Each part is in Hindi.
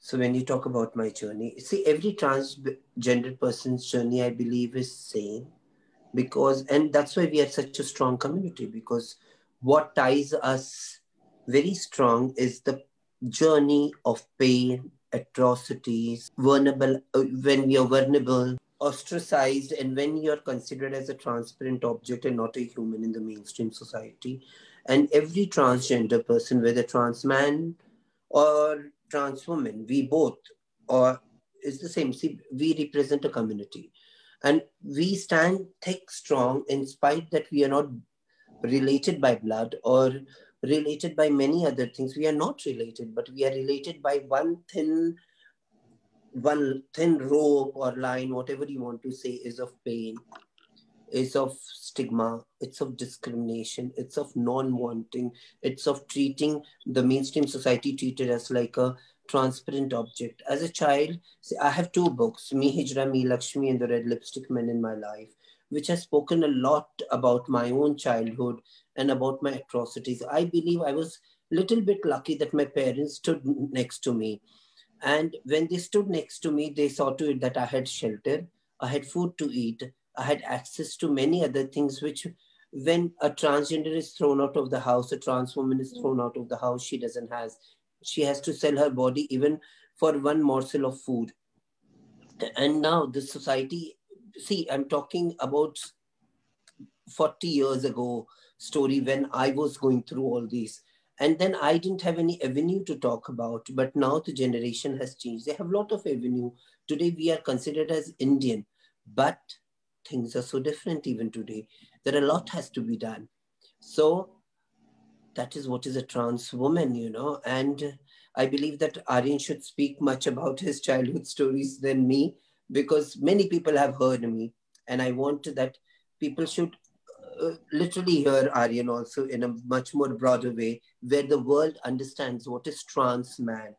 So when you talk about my journey, see, every transgender person's journey, I believe, is same, because, and that's why we are such a strong community, because what ties us very strong is the journey of pain, atrocities, vulnerable, when we are vulnerable, ostracized, and when you are considered as a transparent object and not a human in the mainstream society. And every transgender person, whether trans man or trans woman, we both, or is the same. See, we represent a community, and we stand thick, strong, in spite that we are not related by blood or related by many other things. We are not related, but we are related by one thin rope or line, whatever you want to say, is of pain, is of stigma, it's of discrimination, it's of non-wanting, it's of treating the mainstream society treated us like a transparent object. As a child, see, I have two books, Me Hijra, Me Lakshmi, and The Red Lipstick Men in My Life, which has spoken a lot about my own childhood and about my atrocities. I believe I was little bit lucky that my parents stood next to me, and when they stood next to me, they saw to it that I had shelter, I had food to eat, I had access to many other things, which, when a transgender is thrown out of the house, a trans woman is thrown out of the house, she doesn't has. She has to sell her body even for one morsel of food. And now the society, see, I'm talking about 40 years ago story when I was going through all these. And then I didn't have any avenue to talk about. But now the generation has changed. They have a lot of avenue. Today we are considered as Indian. But things are so different even today. There a lot has to be done. So that is what is a trans woman, and I believe that Aryan should speak much about his childhood stories than me, because many people have heard me, and I want that people should literally hear Aryan also in a much more broader way, where the world understands what is trans man.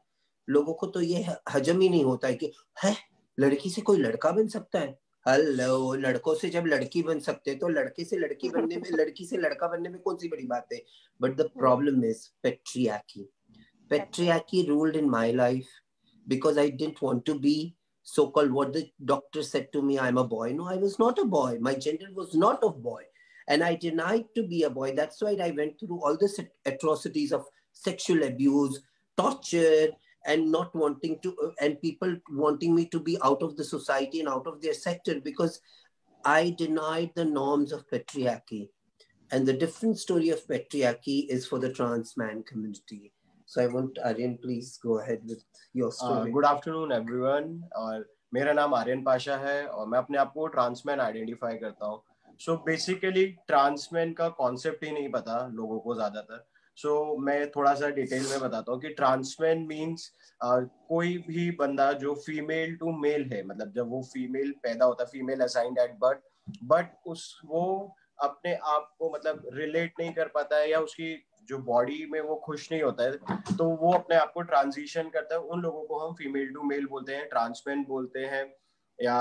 लोगों को तो ये हजम ही नहीं होता है कि है लड़की से कोई लड़का बन सकता है। हेलो, लड़कों से जब लड़की बन सकते हैं तो लड़के से लड़की बनने में, लड़की से लड़का बनने में कौन सी बड़ी बात है? But the problem is patriarchy. Patriarchy ruled in my life because I didn't want to be so called, what the doctor said to me, I'm a boy. No, I was not a boy. My gender was not of boy. And I denied to be a boy. That's why I went through all the atrocities of sexual abuse, torture, and not wanting to, and people wanting me to be out of the society and out of their sector, because I denied the norms of patriarchy. And the different story of patriarchy is for the trans man community. So I want Aryan, please go ahead with your story. Good afternoon everyone, और मेरा नाम आर्यन पाशा है और मैं अपने आप को ट्रांसमैन आइडेंटिफाई करता हूँ. सो बेसिकली ट्रांसमैन का कॉन्सेप्ट ही नहीं पता लोगों को ज्यादातर. सो मैं थोड़ा सा डिटेल में बताता हूँ कि ट्रांसमैन मीन्स कोई भी बंदा जो फीमेल टू मेल है, मतलब जब वो फीमेल पैदा होता है, female assigned at birth, but वो अपने आप को मतलब रिलेट नहीं कर पाता है या उसकी जो बॉडी में वो खुश नहीं होता है, तो वो अपने आप को ट्रांजिशन करता है. उन लोगों को हम फीमेल टू मेल बोलते हैं, ट्रांसमैन बोलते हैं, या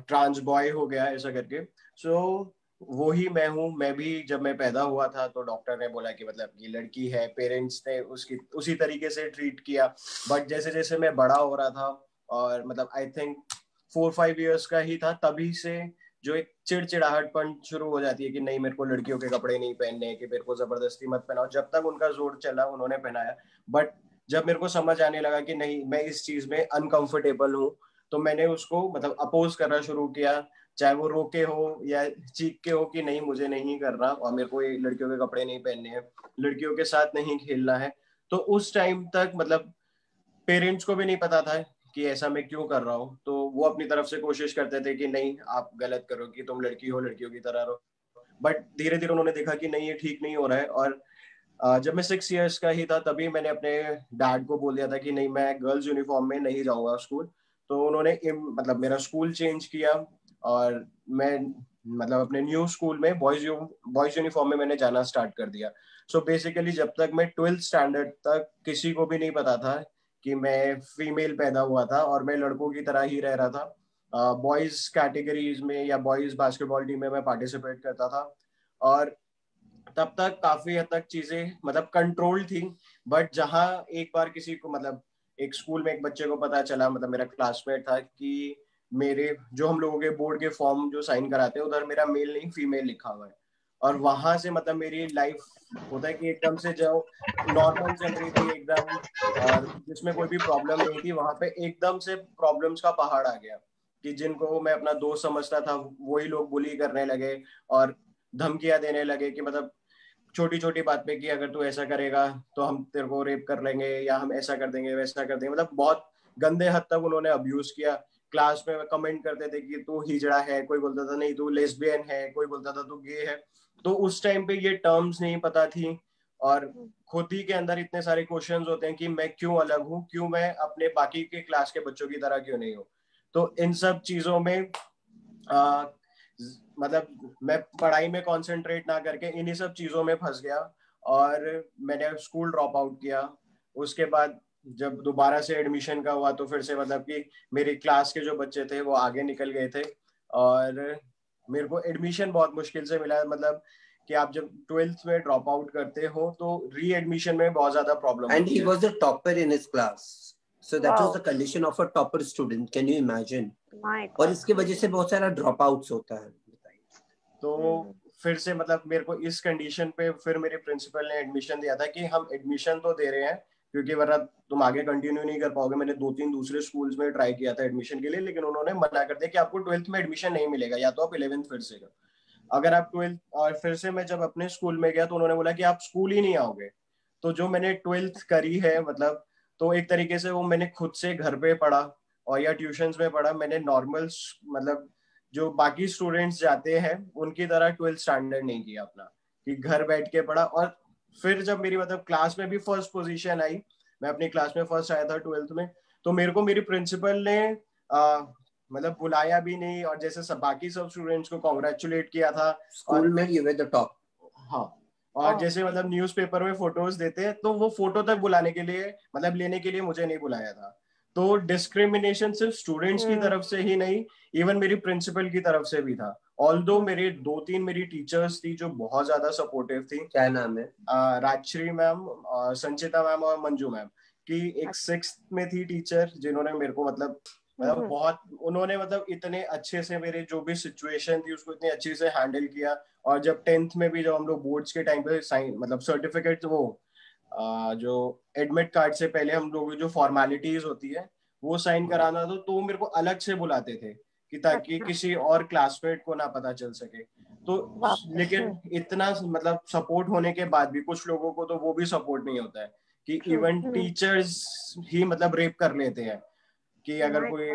ट्रांस बॉय हो गया ऐसा करके. सो वो ही मैं हूँ. मैं भी जब मैं पैदा हुआ था तो डॉक्टर ने बोला कि मतलब ये लड़की है, पेरेंट्स ने उसकी उसी तरीके से ट्रीट किया. बट जैसे जैसे मैं बड़ा हो रहा था, और मतलब आई थिंक 4-5 years का ही था, तभी से जो एक चिड़चिड़ाहटपन शुरू हो जाती है कि नहीं, मेरे को लड़कियों के कपड़े नहीं पहनने, कि मेरे को जबरदस्ती मत पहनाओ. जब तक उनका जोर चला उन्होंने पहनाया, बट जब मेरे को समझ आने लगा कि नहीं, मैं इस चीज में अनकंफर्टेबल हूँ, तो मैंने उसको मतलब अपोज करना शुरू किया, चाहे वो रोके हो या चीख के हो कि नहीं, मुझे नहीं करना और मेरे को ये लड़कियों के कपड़े नहीं पहनने हैं, लड़कियों के साथ नहीं खेलना है. तो उस टाइम तक मतलब पेरेंट्स को भी नहीं पता था कि ऐसा मैं क्यों कर रहा हूँ. तो वो अपनी तरफ से कोशिश करते थे कि नहीं, आप गलत करो, कि तुम लड़की हो, लड़कियों की तरह रहो. बट धीरे धीरे उन्होंने देखा कि नहीं, ये ठीक नहीं हो रहा है. और जब मैं 6 years का ही था, तभी मैंने अपने डैड को बोल दिया था कि नहीं, मैं गर्ल्स यूनिफॉर्म में नहीं जाऊंगा स्कूल. तो उन्होंने मतलब मेरा स्कूल चेंज किया, और मैं मतलब अपने न्यू स्कूल में बॉयज यूनिफॉर्म में मैंने जाना स्टार्ट कर दिया. सो बेसिकली जब तक मैं 12th स्टैंडर्ड तक किसी को भी नहीं पता था कि मैं फीमेल पैदा हुआ था, और मैं लड़कों की तरह ही रह रहा था. बॉयज कैटेगरीज में या बॉयज बास्केटबॉल टीम में मैं पार्टिसिपेट करता था. और तब तक काफी हद तक चीजें मतलब कंट्रोल थी। बट जहाँ एक बार किसी को मतलब एक स्कूल में एक बच्चे को पता चला, मतलब मेरा क्लासमेट था, कि मेरे जो हम लोगों के बोर्ड के फॉर्म जो साइन कराते हैं उधर मेरा मेल नहीं फीमेल लिखा हुआ है। और वहां से मतलब मेरी लाइफ होता है कि एकदम से जो नॉर्मल चल रही थी एकदम, और जिसमें कोई भी प्रॉब्लम नहीं थी, वहां पे एकदम से प्रॉब्लम्स का पहाड़ आ गया। कि जिनको मैं अपना दोस्त समझता था वही लोग बुली करने लगे और धमकियां देने लगे कि मतलब छोटी छोटी बात पे कि अगर तू ऐसा करेगा तो हम तेरे को रेप कर लेंगे, या हम ऐसा कर देंगे वैसा कर देंगे। मतलब बहुत गंदे हद तक उन्होंने अब्यूज किया। क्लास में कमेंट करते थे कि तू हिजड़ा है, कोई बोलता था नहीं तू लेस्बियन है, कोई बोलता था तू गे है। तो उस टाइम पे ये टर्म्स नहीं पता थी, और खुद ही के अंदर इतने सारे क्वेश्चंस होते हैं कि मैं क्यों अलग हूँ, क्यों मैं अपने बाकी के क्लास के बच्चों की तरह क्यों नहीं हूँ। तो इन सब चीजों में आ, मतलब मैं पढ़ाई में कंसंट्रेट ना करके इन्हीं सब चीजों में फंस गया, और मैंने स्कूल ड्रॉप आउट किया। उसके बाद जब दोबारा से एडमिशन का हुआ तो फिर से मतलब कि मेरी क्लास के जो बच्चे थे वो आगे निकल गए थे, और मेरे को एडमिशन बहुत मुश्किल से मिला। मतलब कि आप जब 12th में ड्रॉप आउट करते हो तो री एडमिशन में बहुत ज्यादा प्रॉब्लम And होती he है। was a topper in his class. So that was the Wow. condition of a topper student. Can you imagine? My और God. इसके वजह से बहुत सारा ड्रॉप आउट्स होता है। तो फिर से मतलब मेरे को इस कंडीशन पे फिर मेरे प्रिंसिपल ने एडमिशन दिया था कि हम एडमिशन तो दे रहे हैं क्योंकि वरना तुम आगे कंटिन्यू नहीं कर पाओगे। मैंने 2-3 दूसरे स्कूल्स में ट्राई किया था एडमिशन के लिए, लेकिन उन्होंने मना कर दिया कि आपको 12th में एडमिशन नहीं मिलेगा, या तो आप 11th फिर से करो। अगर आप 12th, और फिर से मैं जब अपने स्कूल में गया तो उन्होंने बोला कि आप स्कूल ही नहीं आओगे। तो जो मैंने 12th करी है मतलब, तो एक तरीके से वो मैंने खुद से घर पे पढ़ा और या ट्यूशंस में पढ़ा। मैंने नॉर्मल मतलब जो बाकी स्टूडेंट्स जाते हैं उनकी तरह 12th स्टैंडर्ड नहीं किया अपना, कि घर बैठ के पढ़ा। और फिर जब मेरी मतलब क्लास में भी फर्स्ट पोजीशन आई, मैं अपनी क्लास में फर्स्ट आया था 12th में, तो मेरे को मेरी प्रिंसिपल ने मतलब बुलाया भी नहीं, और जैसे सब बाकी सब स्टूडेंट्स को कॉन्ग्रेचुलेट किया था। स्कूल में यू वर द टॉप। हाँ, और जैसे मतलब न्यूज़पेपर में फोटोज देते हैं तो वो फोटो तक बुलाने के लिए मतलब लेने के लिए मुझे नहीं बुलाया था। तो डिस्क्रिमिनेशन सिर्फ स्टूडेंट्स की तरफ से ही नहीं, इवन मेरी प्रिंसिपल की तरफ से भी था। ऑल्दो मेरे 2-3 मेरी टीचर्स थी जो बहुत ज्यादा सपोर्टिव थी। क्या नाम है? राजश्री मैम, संचिता मैम और मंजू मैम की एक 6th में थी टीचर, जिन्होंने मेरे को मतलब बहुत उन्होंने मतलब इतने अच्छे से मेरे जो भी सिचुएशन थी उसको इतने अच्छे से हैंडल किया। और जब 10th में भी जब हम लोग बोर्ड्स के टाइम पे साइन मतलब सर्टिफिकेट वो जो एडमिट कार्ड से पहले हम लोग जो फॉर्मेलिटीज होती है वो साइन कराना था, तो मेरे को अलग से बुलाते थे कि ताकि किसी और क्लासमेट को ना पता चल सके। तो लेकिन इतना मतलब सपोर्ट होने के बाद भी कुछ लोगों को तो वो भी सपोर्ट नहीं होता है, कि इवन टीचर्स ही मतलब रेप कर लेते हैं कि अगर कोई।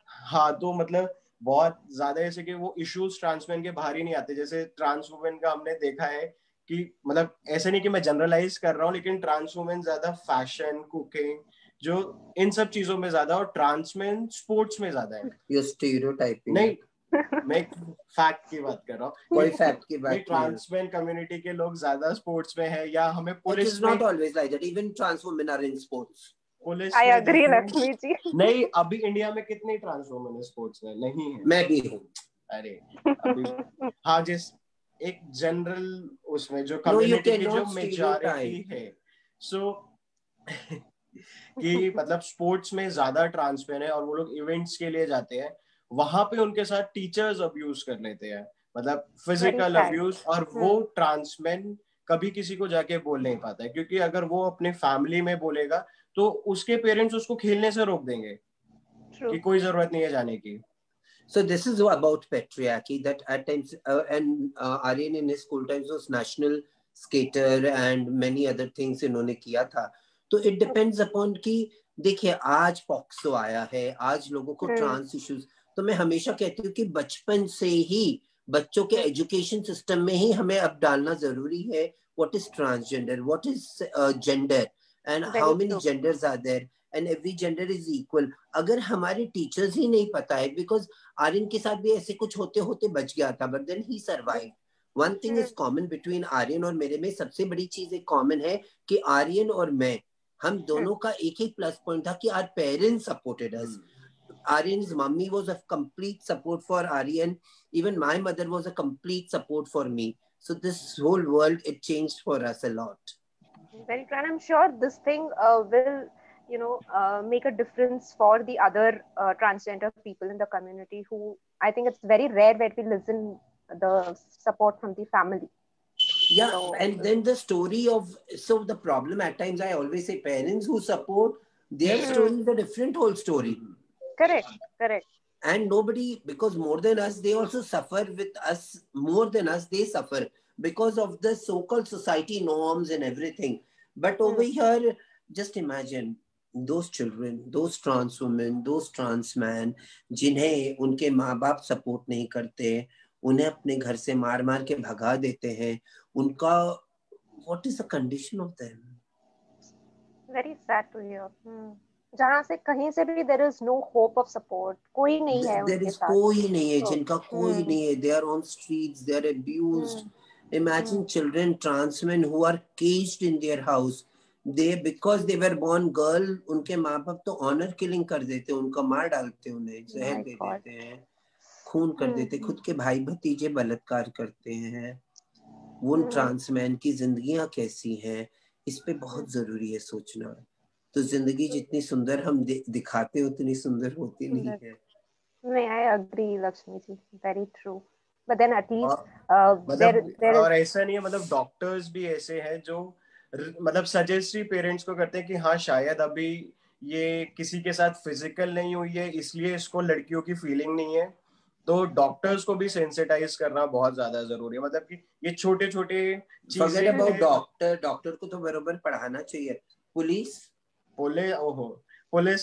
हाँ, तो मतलब बहुत ज्यादा ऐसे कि वो इश्यूज ट्रांसमेन के बाहर ही नहीं आते। जैसे ट्रांस वुमेन का हमने देखा है कि मतलब ऐसे नहीं कि मैं जनरलाइज कर रहा हूँ, लेकिन ट्रांस वुमेन ज्यादा फैशन, कुकिंग, जो इन सब चीजों में ज्यादा, और ट्रांसमेन स्पोर्ट्स में ज्यादा है। ये स्टीरियोटाइपिंग नहीं, मैं फैक्ट की बात कर रहा हूँ। कोई फैक्ट की बात नहीं। ट्रांसमेन कम्युनिटी के लोग ज्यादा स्पोर्ट्स में है, या हमें It पुलिस is में not always like that. Even trans women are in sports. Police I में agree, देखो। लक्ष्मी जी। नहीं, अभी इंडिया में कितनी ट्रांस वुमेन है स्पोर्ट्स में? नहीं है। मैं भी हूँ। अरे अभी हाँ, जिस एक जनरल उसमें जो No, you कम्युनिटी की जो cannot मेजॉरिटी stereotype. है, सो कि मतलब स्पोर्ट्स में ज्यादा ट्रांसमेन है और वो लोग इवेंट्स के लिए जाते हैं, वहां पे उनके साथ टीचर्स अब्यूज कर लेते हैं, मतलब फिजिकल अब्यूज। और वो ट्रांसमेन कभी किसी को जाके बोल नहीं पाता है, क्योंकि अगर वो अपने फैमिली में बोलेगा तो उसके पेरेंट्स उसको खेलने से रोक देंगे कि कोई जरूरत नहीं है जाने की। So this is about patriarchy that at times and Aryan in his school times was national skater and many other things इन्होंने किया था। तो it depends upon कि देखिए आज पॉक्सो आया है, आज लोगों को ट्रांस इश्यूज, तो मैं हमेशा कहती हूँ कि बचपन से ही बच्चों के एजुकेशन सिस्टम में ही हमें अब डालना जरूरी है what is transgender, what is gender and how many genders are there and every gender is equal। अगर हमारे टीचर्स ही नहीं पता है, बिकॉज आर्यन के साथ भी ऐसे कुछ होते होते बच गया था, but then he survive. One thing is common between Aryan और मेरे में, सबसे बड़ी चीज एक कॉमन है कि आर्यन और मैं, हम दोनों का एक ही प्लस पॉइंट था कि our parents supported us. Aryan's mummy was a complete support for Aryan. Even my mother was a complete support for me. So this whole world, it changed for us a lot. Very true. And I'm sure this thing will, make a difference for the other transgender people in the community who, I think it's very rare where we listen the support from the family. Yeah, So, and then the story of, so the problem at times, I always say parents who support, their story is a different whole story. correct, correct. And nobody, because more than us, they also suffer with us, more than us, they suffer because of the so-called society norms and everything. But over here, just imagine those children, those trans women, those trans men, जिन्हें उनके माँ बाप सपोर्ट नहीं करते, उन्हें अपने घर से मार मार के भगा देते हैं, उनका, what is the condition of them? Very sad to hear. जहाँ से कहीं से भी there is no hope of support. कोई नहीं है There उनके is साथ. कोई नहीं है, जिनका कोई नहीं है. They are on streets, they are abused. Imagine children, trans men who are caged in their house. They, because they were born girl, उनके माँ बाप तो ऑनर किलिंग कर देते, उनका मार डालते, उन्हें जहर दे देते हैं, खून कर देते, खुद के भाई भतीजे बलात्कार करते हैं. वो ट्रांस मैन की जिंदगियां कैसी हैं, इस पे बहुत जरूरी है सोचना. तो जिंदगी जितनी सुंदर हम दिखाते उतनी सुंदर होती नहीं है. नहीं, I agree, Lakshmi ji. Very true. But then at least मतलब और ऐसा नहीं है, मतलब डॉक्टर्स भी ऐसे हैं जो मतलब सजेस्ट ही पेरेंट्स को करते हैं कि हाँ शायद अभी ये किसी के साथ फिजिकल नहीं हुई है इसलिए इसको लड़कियों की फीलिंग नहीं है. तो डॉक्टर्स को भी सेंसिटाइज करना बहुत ज्यादा जरूरी है. मतलब कि ये छोटे छोटे चीजें, डॉक्टर को तो बराबर पढ़ाना चाहिए. पुलिस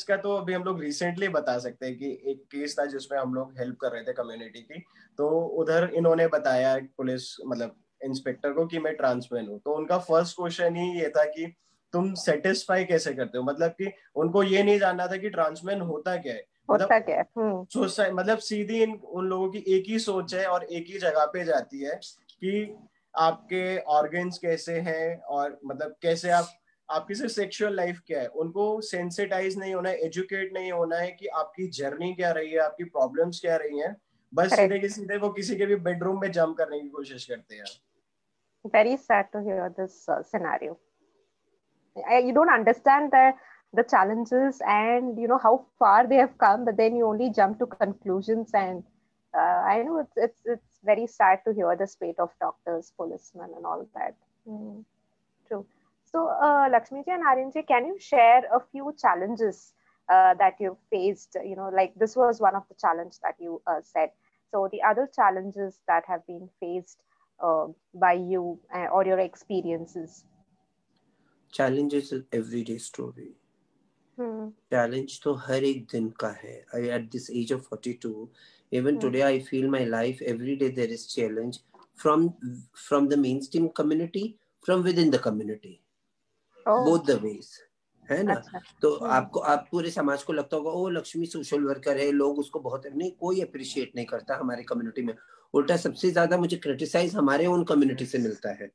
का तो अभी हम लोग रिसेंटली बता सकते हैं कि एक केस था जिसमें हम लोग हेल्प कर रहे थे कम्युनिटी की. तो उधर इन्होंने बताया पुलिस मतलब इंस्पेक्टर को कि मैं ट्रांसमैन हूँ. तो उनका फर्स्ट क्वेश्चन ही ये था कि तुम सेटिस्फाई कैसे करते हो. मतलब कि उनको ये नहीं जानना था कि ट्रांसमैन होता क्या है. मतलब सीधी उन लोगों की एक ही सोच है और एक ही जगह पे जाती है कि आपके ऑर्गन्स कैसे हैं और मतलब कैसे आपकी सिर्फ सेक्सुअल लाइफ क्या है. उनको सेंसिटाइज नहीं होना है, एजुकेट नहीं होना है कि आपकी जर्नी क्या रही है, आपकी प्रॉब्लम्स क्या रही हैं. बस सीधे वो किसी के भी बेडरूम में जंप करने की कोशिश करते हैं. Very sad to hear this scenario. You don't understand the challenges and how far they have come, but then you only jump to conclusions. And I know it's very sad to hear the spate of doctors, policemen, and all that. True. So, Lakshmi ji and Aryan ji, can you share a few challenges that you faced? Like this was one of the challenges that you said. So, the other challenges that have been faced by you or your experiences. Challenges is everyday story. Challenge तो हर एक दिन का है. At this age of 42, even today I feel my life every day there is challenge from the mainstream community, from within the community. Both the ways, है ना. तो आप पूरे समाज को लगता होगा ओ लक्ष्मी सोशल वर्कर है, लोग उसको बहुत, नहीं, कोई अप्रिशिएट नहीं करता हमारे कम्युनिटी में. उल्टा सबसे ज्यादा मुझे क्रिटिसाइज हमारे उन कम्युनिटी से मिलता है.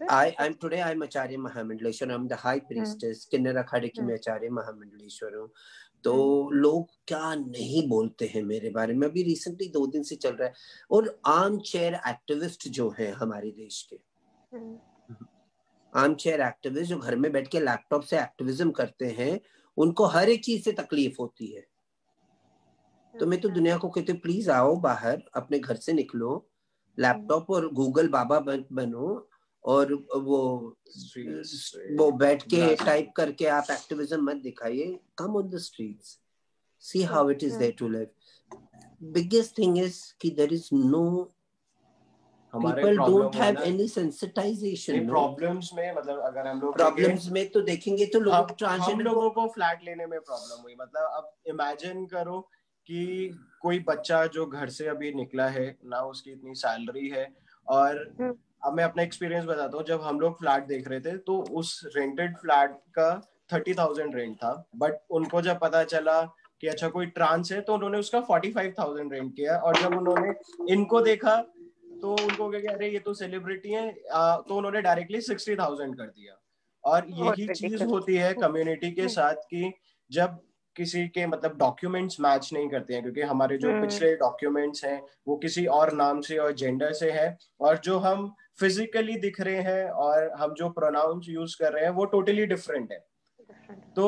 I'm Acharya Mahamandaleshwar. I'm the high priestess. किन्नर अखाड़े की मैं आचार्य महामंडलेश्वर हूँ. तो लोग क्या नहीं बोलते हैं मेरे बारे में. अभी रिसेंटली 2 दिन से चल रहा है. और आर्म चेयर एक्टिविस्ट जो है हमारे देश के, आर्म चेयर एक्टिविस्ट जो घर में बैठ के लैपटॉप से एक्टिविज्म करते हैं, उनको हर एक चीज से तकलीफ होती है. तो मैं तो दुनिया को कहती हूँ प्लीज आओ बाहर, अपने घर से निकलो, लैपटॉप और गूगल बाबा बनो और वो बैठ के टाइप करके आप एक्टिविज्म मत दिखाइए. Come on the streets, see how it is there to live. Biggest thing is कि there is no, people don't have any sensitization. Problems में मतलब अगर हम लोग प्रॉब्लम्स में तो देखेंगे तो हम लोगों को फ्लैट लेने में प्रॉब्लम हुई. मतलब अब इमेजिन करो कि कोई बच्चा जो घर से अभी निकला है ना, उसकी इतनी सैलरी है. और अब मैं अपना एक्सपीरियंस बताता हूँ. जब हम लोग फ्लैट देख रहे थे तो उस रेंटेड फ्लैट का 30,000 रेंट था. बट उनको जब पता चला कि अच्छा कोई ट्रांस है तो उन्होंने उसका 45,000 रेंट किया. और जब उन्होंने इनको देखा तो उनको क्या, अरे ये तो सेलिब्रिटी है, तो उन्होंने डायरेक्टली 60,000 कर दिया. और यही चीज होती है कम्युनिटी के साथ कि जब किसी के मतलब डॉक्यूमेंट्स मैच नहीं करते हैं, क्योंकि हमारे जो पिछले डॉक्यूमेंट्स हैं वो किसी और नाम से और जेंडर से है, और जो हम फिजिकली दिख रहे हैं और हम जो प्रोनाउंस यूज कर रहे हैं वो टोटली डिफरेंट है। तो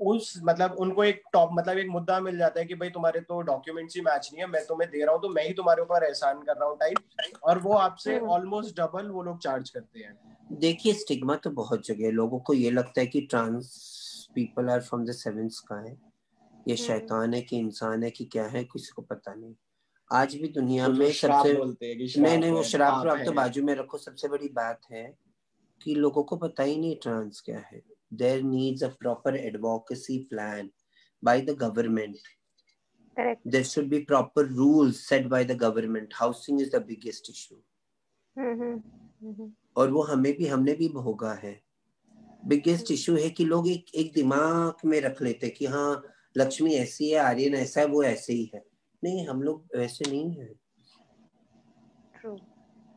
उस मतलब उनको एक टॉप मतलब एक मुद्दा मिल जाता है कि भाई तुम्हारे तो डॉक्यूमेंट्स ही मैच नहीं है, मैं तुम्हें दे रहा हूँ तो मैं ही तुम्हारे ऊपर एहसान कर रहा हूँ टाइप, और वो आपसे ऑलमोस्ट डबल वो लोग चार्ज करते हैं। देखिए स्टिग्मा तो बहुत जगह है, लोगों को ये लगता है कि trans people are from the seven sky, ये शैतान है कि इंसान है कि क्या है, किसी को पता नहीं। आज भी दुनिया में सबसे बोलते हैं कि नहीं वो शराब तो बाजू में रखो, सबसे बड़ी बात है कि लोगों को पता ही नहीं ट्रांस क्या है। There needs a proper advocacy plan by the government. Correct. There should be proper rules set by the government. Housing is the biggest issue. और वो हमने भी भोगा है। बिगेस्ट इशू है कि लोग एक दिमाग में रख लेते कि हाँ लक्ष्मी ऐसी है, आर्यन ऐसा है, वो ऐसे ही है। नहीं, हम लोग वैसे नहीं है। True.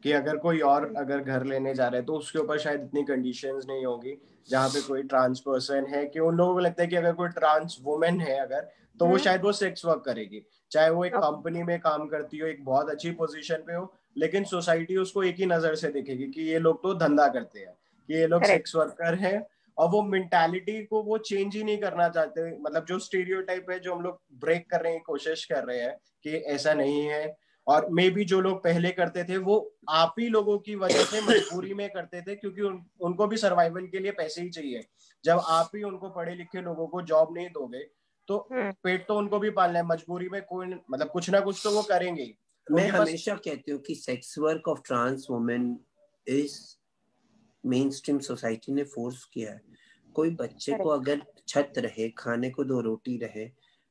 कि अगर कोई और अगर घर लेने जा रहे हैं तो उसके ऊपर शायद इतनी कंडीशंस नहीं होगी जहाँ पे कोई ट्रांस पर्सन है, कि उन लोगों को लगता है कि अगर कोई ट्रांस वुमेन है अगर तो वो शायद वो सेक्स वर्क करेगी, चाहे वो एक कंपनी में काम करती हो, एक बहुत अच्छी पोजीशन पे हो, लेकिन सोसाइटी उसको एक ही नजर से देखेगी कि ये लोग तो धंधा करते हैं, कि ये लोग सेक्स वर्कर हैं, और वो मेंटालिटी को वो चेंज ही नहीं करना चाहते। मतलब जो स्टीरियोटाइप है जो हम लोग ब्रेक करने की कोशिश कर रहे हैं कि ऐसा नहीं है, और मे बी जो लोग पहले करते थे वो आप ही लोगों की वजह से मजबूरी में करते थे, क्योंकि उनको भी सर्वाइवल के लिए पैसे ही चाहिए। जब आप ही उनको पढ़े लिखे लोगों को जॉब नहीं दोगे तो पेट तो उनको भी पालना है, मजबूरी में कोई मतलब कुछ ना कुछ तो वो करेंगे। मैं हमेशा कहती हूँ कि sex work of trans women is mainstream society ने फोर्स किया है। कोई बच्चे को अगर छत रहे, खाने को 2 रोटी रहे,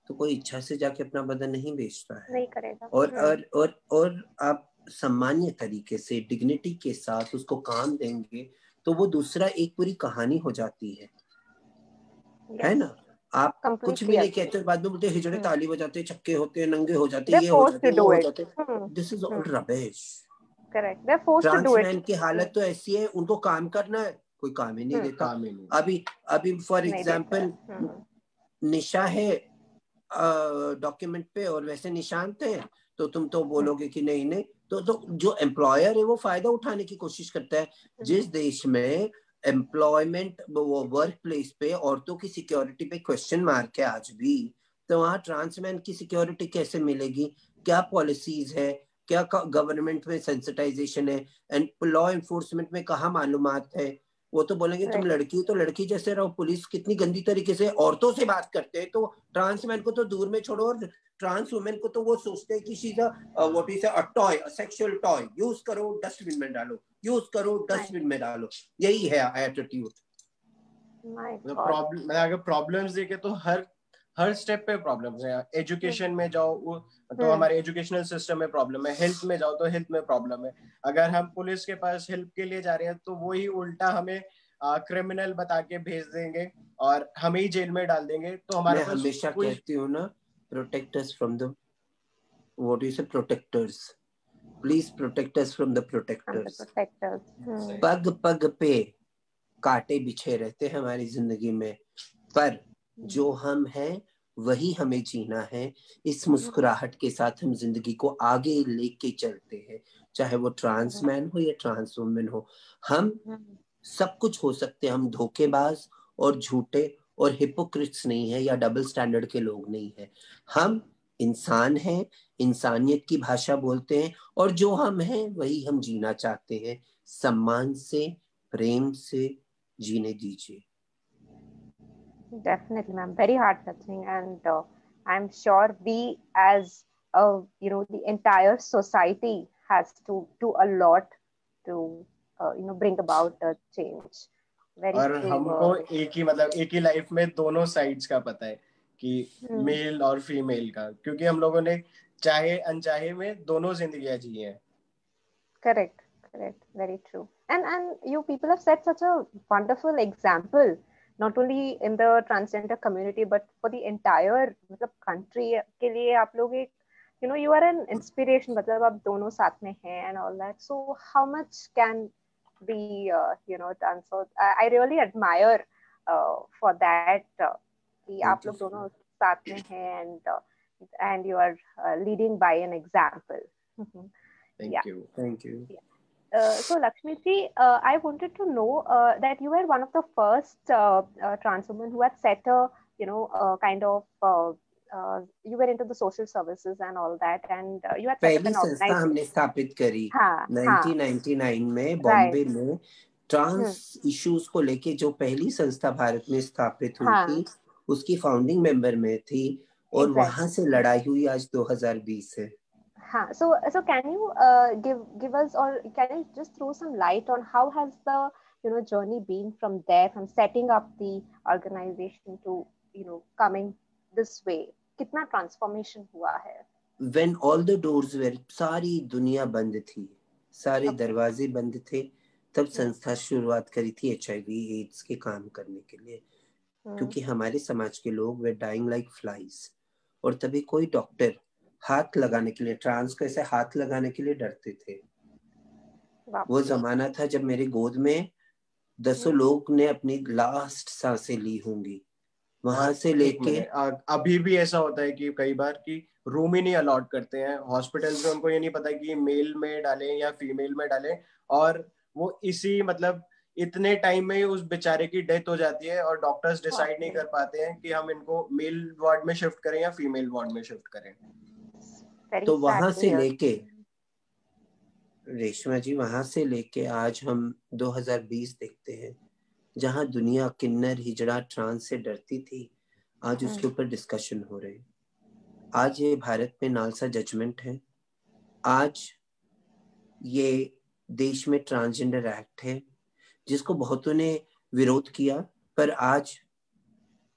तो कोई इच्छा से जाके अपना बदन नहीं बेचता है, नहीं करेगा। और आप सम्मान्य तरीके से डिग्निटी के साथ उसको काम देंगे तो वो दूसरा एक पूरी कहानी हो जाती है ना। आप कुछ भी नहीं कहते, बाद में बोलते हिजड़े ताली बजाते, छक्के होते, नंगे हो जाते, ये हो जाते, वो हो जाते। This is all rubbish. Correct, they are forced to do it. Trans man की हालत तो ऐसी है, उनको काम करना है, कोई काम ही नहीं देता। अभी फॉर एग्जांपल निशा है डॉक्यूमेंट पे और वैसे निशांत है, तो तुम तो बोलोगे कि नहीं तो जो एम्प्लॉयर है वो फायदा उठाने की कोशिश करता है। जिस देश में एम्प्लॉयमेंट वर्क प्लेस पे औरतों की सिक्योरिटी पे क्वेश्चन मार्क है आज भी, तो वहाँ ट्रांसमैन की सिक्योरिटी कैसे मिलेगी? क्या पॉलिसीज है, क्या गवर्नमेंट में सेंसिटाइजेशन है, एंड लॉ एनफोर्समेंट में कहाँ मालूमात है? वो तो बोलेंगे तुम लड़की हो तो लड़की जैसे रहो। पुलिस कितनी गंदी तरीके से औरतों से बात करते हैं, तो ट्रांसमैन को तो दूर में छोड़ो, और ट्रांस वुमेन को तो वो सोचते हैं कि she is what is a toy, a sexual toy, use करो डस्टबिन में डालो, यूज करो डस्टबिन में डालो, यही है एटीट्यूड। प्रॉब्लम अगर प्रॉब्लम्स देखे तो हर स्टेप पे प्रॉब्लम्स है। एजुकेशन में जाओ तो हमारे एजुकेशनल सिस्टम में प्रॉब्लम है, हेल्थ में जाओ तो हेल्थ में प्रॉब्लम है, अगर हम पुलिस के पास हेल्प के लिए जा रहे हैं तो वही उल्टा हमें क्रिमिनल बता के भेज देंगे और हमें ही जेल में डाल देंगे। तो हमारे पास हमेशा कहती हूँ ना, protect us from the what you say protectors, please protect us from the protectors. पग पग पे कांटे बिछे रहते हैं हमारी जिंदगी में, पर जो हम हैं वही हमें जीना है। इस मुस्कुराहट के साथ हम जिंदगी को आगे लेके चलते हैं, चाहे वो ट्रांस मैन हो या ट्रांस वुमेन हो। हम सब कुछ हो सकते हैं, हम धोखेबाज और झूठे और हिपोक्रिट्स नहीं है या डबल स्टैंडर्ड के लोग नहीं है। हम इंसान हैं, इंसानियत की भाषा बोलते हैं, और जो हम हैं वही हम जीना चाहते हैं। सम्मान से, प्रेम से जीने दीजिए। Definitely, ma'am. Very heart touching, and I'm sure we, as the entire society, has to do a lot to bring about a change. Very और true. हमको एक ही लाइफ में दोनों साइड्स का पता है कि मेल और फीमेल का, क्योंकि हम लोगों ने चाहे अनचाहे में दोनों जिंदगियां जी हैं। Correct. Very true. And you people have set such a wonderful example, not only in the transgender community but for the entire country के लिए आप लोग एक you are an inspiration, मतलब आप दोनों साथ में हैं and all that. So how much can be done? So I really admire for that कि आप लोग दोनों साथ में हैं, and you are leading by an example. Thank you. Thank you. So Lakshmi ji, I wanted to know that you were one of the first trans women who had set a, kind of, you were into the social services and all that, and you had set up पहली an संस्था organization. हमने स्थापित करी हाँ, 1999 में बॉम्बे में ट्रांस इश्यूज को लेके, जो पहली संस्था भारत में स्थापित हुई थी उसकी फाउंडिंग मेंबर में थी, और वहां से लड़ाई हुई आज 2020 से. हाँ, so can you give us, or can you just throw some light on how has the journey been from there, from setting up the organization to coming this way? कितना ट्रांसफॉर्मेशन हुआ है? When all the doors were, सारी दुनिया बंद थी, सारे दरवाजे बंद थे, तब संस्था शुरुआत करी थी HIV एड्स के काम करने के लिए, क्योंकि हमारे समाज के लोग वे डाइंग लाइक फ्लाइज, और तभी कोई डॉक्टर हाथ लगाने के लिए, ट्रांस को ऐसे हाथ लगाने के लिए डरते थे. वो जमाना था जब मेरे गोद में 10 लोग ने अपनी लास्ट सांसें ली होंगी. वहां से लेके अभी भी ऐसा होता है कि कई बार कि रूम ही नहीं अलॉट करते हैं हॉस्पिटल्स में, उनको ये नहीं पता कि मेल में डालें या फीमेल में डालें, और वो इसी मतलब इतने टाइम में उस बेचारे की डेथ हो जाती है, और डॉक्टर्स डिसाइड नहीं कर पाते हैं कि हम इनको मेल वार्ड में शिफ्ट करें या फीमेल वार्ड में शिफ्ट करें. तो वहां से लेके रेशमा जी, वहां से लेके आज हम 2020 देखते हैं, जहां दुनिया किन्नर हिजड़ा ट्रांस से डरती थी, आज उसके ऊपर डिस्कशन हो रहे हैं. आज ये भारत में नालसा जजमेंट है, आज ये देश में ट्रांसजेंडर एक्ट है, जिसको बहुतों ने विरोध किया, पर आज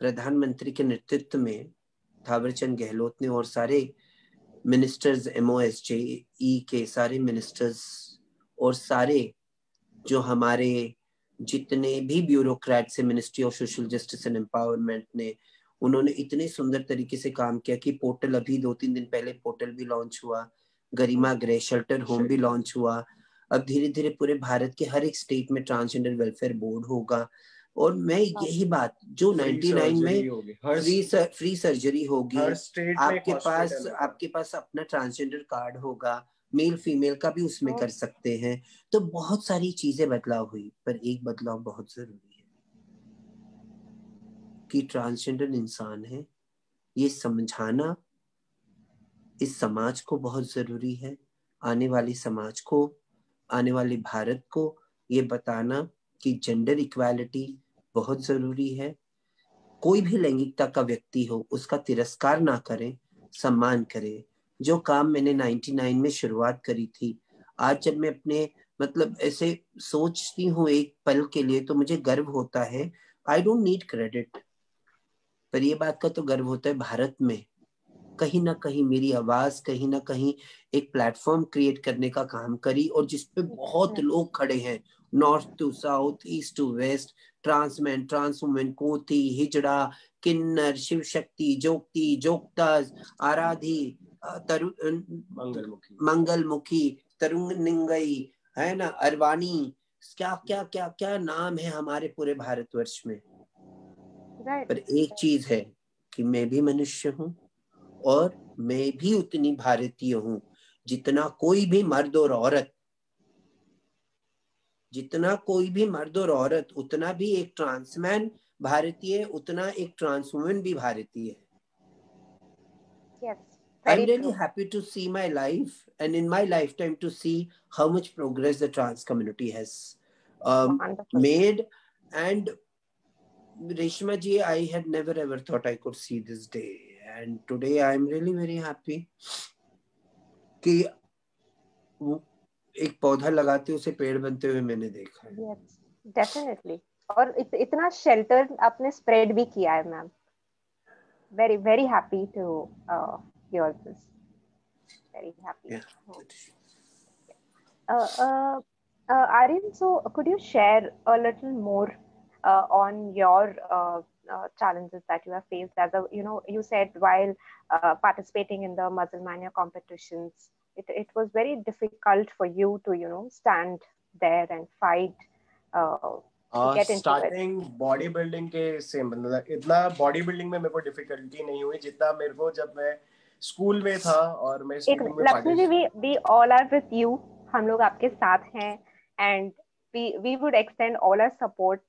प्रधानमंत्री के नेतृत्व में थावरचंद गहलोत ने और सारे मिनिस्टर्स, MOSJE के सारे मिनिस्टर्स और सारे जो हमारे जितने भी ब्यूरोक्रेट से ministry of social justice and empowerment ने, उन्होंने इतने सुंदर तरीके से काम किया कि पोर्टल, अभी 2-3 दिन पहले पोर्टल भी लॉन्च हुआ, गरिमा गृह शेल्टर होम भी लॉन्च हुआ. अब धीरे धीरे पूरे भारत के हर एक स्टेट में ट्रांसजेंडर वेलफेयर बोर्ड होगा, और मैं यही बात जो 99 में फ्री सर्जरी होगी, आपके पास अपना ट्रांसजेंडर कार्ड होगा, मेल फीमेल का भी उसमें कर सकते हैं. तो बहुत सारी चीजें बदलाव हुई, पर एक बदलाव बहुत जरूरी है कि ट्रांसजेंडर इंसान है, ये समझाना इस समाज को बहुत जरूरी है. आने वाली समाज को, आने वाले भारत को ये बताना कि जेंडर इक्वालिटी बहुत जरूरी है. कोई भी लैंगिकता का व्यक्ति हो, उसका तिरस्कार ना करें, सम्मान करें. जो काम मैंने 99 में शुरुआत करी थी, आज जब मैं अपने मतलब ऐसे सोचती हूँ एक पल के लिए, तो मुझे गर्व होता है. आई डोंट नीड क्रेडिट, पर ये बात का तो गर्व होता है भारत में कहीं ना कहीं मेरी आवाज कहीं ना कहीं एक प्लेटफॉर्म क्रिएट करने का काम करी, और जिसपे बहुत लोग खड़े हैं, north to south, east to west, trans man, trans women, kothi, hijra, किन्नर, शिव शक्ति, जोगती, जोगताज, आराधी, मंगलमुखी, तरुंगनिंगई, है ना, अरवानी, क्या क्या क्या क्या नाम है हमारे पूरे भारतवर्ष में. पर एक चीज है कि मैं भी मनुष्य हूँ, और मैं भी उतनी भारतीय हूं जितना कोई भी मर्द और औरत, जितना कोई भी मर्द और औरत, उतना भी एक ट्रांसमैन भारतीय, उतना एक ट्रांस वुमेन भी भारतीय है. I'm really happy to see my life and in my lifetime to see how much progress the trans community has made. And Reshma ji, I had never ever thought I could see this day. And today I am really very happy कि एक पौधा लगाते उसे पेड़ बनते हुए मैंने देखा है. Yes, definitely. और इतना शेल्टर आपने स्प्रेड भी किया है ma'am. Very very happy to hear this. Very happy. Aryan, so could you share a little more on your challenges that you have faced as a, you said while participating in the Muzzlemania competitions, it was very difficult for you to, stand there and fight get into it? Starting body building के से मतलब इतना बॉडी बिल्डिंग में मेरे को डिफिकल्टी नहीं हुई जितना मेरे को जब मैं स्कूल में था और मैं एक स्केटिंग में Lakshmi ji, we all are with you. हम लोग आपके साथ हैं, and we would extend all our support.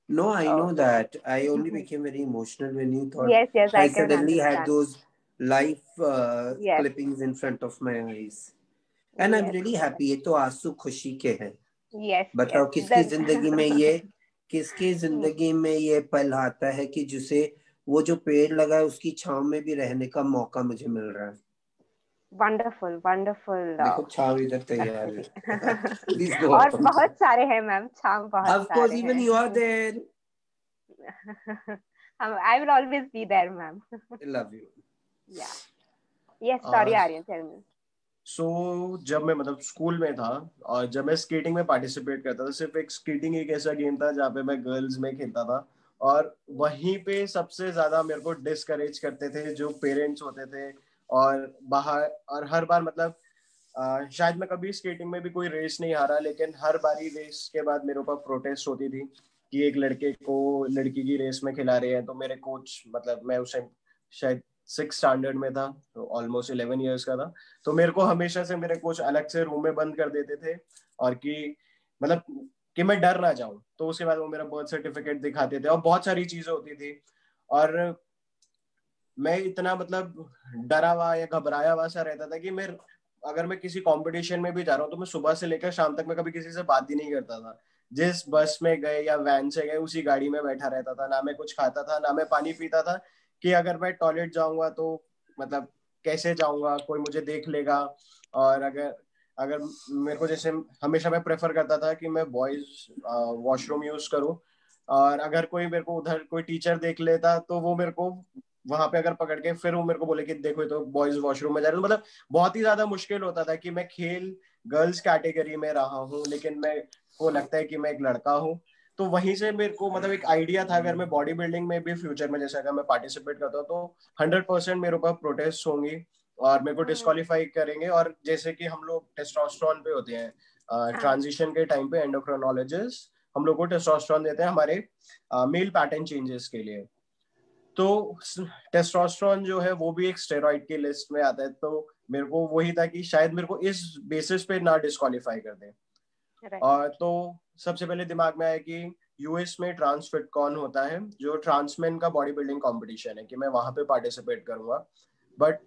No, I know that. I only Mhm. became very emotional when you thought Yes, yes, I I can suddenly had understand. those life Yes, clippings in front of my eyes. And I'm yes, really yes, happy. ये तो आंसू खुशी के हैं. yes, बताओ yes. किसकी जिंदगी में ये किसकी Hmm. जिंदगी में ये पल आता है कि जिसे वो जो पेड़ लगा है उसकी छांव में भी रहने का मौका मुझे मिल रहा है. Wonderful, wonderful. देखो छांव इधर तैयार है. Please go और on. बहुत सारे हैं मैम, छाम बहुत Of course, सारे even हैं. you are there. I will always be there, ma'am. I love you. Yeah. Yes, sorry, Aryan, tell me. सो जब मैं मतलब स्कूल में था और जब मैं स्केटिंग में पार्टिसिपेट करता था, सिर्फ एक स्केटिंग एक ऐसा गेम था जहाँ पे मैं गर्ल्स में खेलता था, और वहीं पे सबसे ज्यादा मेरे को डिस्करेज करते थे जो पेरेंट्स होते थे। और बाहर और हर बार मतलब शायद मैं कभी स्केटिंग में भी कोई रेस नहीं हारा, लेकिन हर बारी रेस के बाद मेरे ऊपर प्रोटेस्ट होती थी कि एक लड़के को लड़की की रेस में खिला रहे हैं। तो मेरे कोच मतलब मैं उस टाइम शायद 6 स्टैंडर्ड में था, तो ऑलमोस्ट 11 ईयर्स का था। तो मेरे को हमेशा से मेरे कोच अलग से रूम में बंद कर देते थे, और कि मतलब कि मैं डर ना जाऊं। तो उसके बाद वो मेरा बर्थ सर्टिफिकेट दिखाते थे और बहुत सारी चीजें होती थी। और मैं इतना मतलब डरा हुआ या घबराया हुआ सा रहता था कि मैं अगर मैं किसी कंपटीशन में भी जा रहा हूँ तो मैं सुबह से लेकर शाम तक मैं कभी किसी से बात ही नहीं करता था। जिस बस में गए या वैन से गए उसी गाड़ी में बैठा रहता था, ना मैं कुछ खाता था ना मैं पानी पीता था, कि अगर मैं टॉयलेट जाऊंगा तो मतलब कैसे जाऊंगा, कोई मुझे देख लेगा। और अगर अगर मेरे को जैसे हमेशा मैं प्रेफर करता था कि मैं बॉयज वॉशरूम यूज करूँ, और अगर कोई मेरे को उधर कोई टीचर देख लेता तो वो मेरे को वहां पे अगर पकड़ के फिर वो मेरे को बोले कि देखो तो बॉयज वॉशरूम में जा रहे हो। मतलब बहुत ही ज्यादा मुश्किल होता था कि मैं खेल गर्ल्स कैटेगरी में रहा हूँ लेकिन मैं को लगता है कि मैं एक लड़का हूँ। तो वहीं से मेरे को मतलब एक आइडिया था अगर मैं बॉडी बिल्डिंग में भी फ्यूचर में जैसे अगर मैं पार्टिसिपेट करता हूँ तो 100% मेरे ऊपर प्रोटेस्ट होंगी और मेरे को डिस्क्वालीफाई करेंगे। और जैसे कि हम लोग टेस्टोस्टेरोन पे होते हैं ट्रांजिशन के टाइम पे, एंडोक्रिनोलॉजिस्ट हम लोग को टेस्टोस्टेरोन देते हैं हमारे मेल पैटर्न चेंजेस के लिए। तो टेस्टोस्टेरोन जो है वो भी एक स्टेरॉइड की लिस्ट में आता है। तो मेरे को वही था कि शायद मेरे को इस बेसिस पे ना डिस्क्वालीफाई कर दें। Right. और तो सबसे पहले दिमाग में आया कि यूएस में ट्रांस फिटकॉन होता है जो ट्रांसमेन का बॉडी बिल्डिंग कॉम्पिटिशन है, कि मैं वहां पे पार्टिसिपेट करूंगा। बट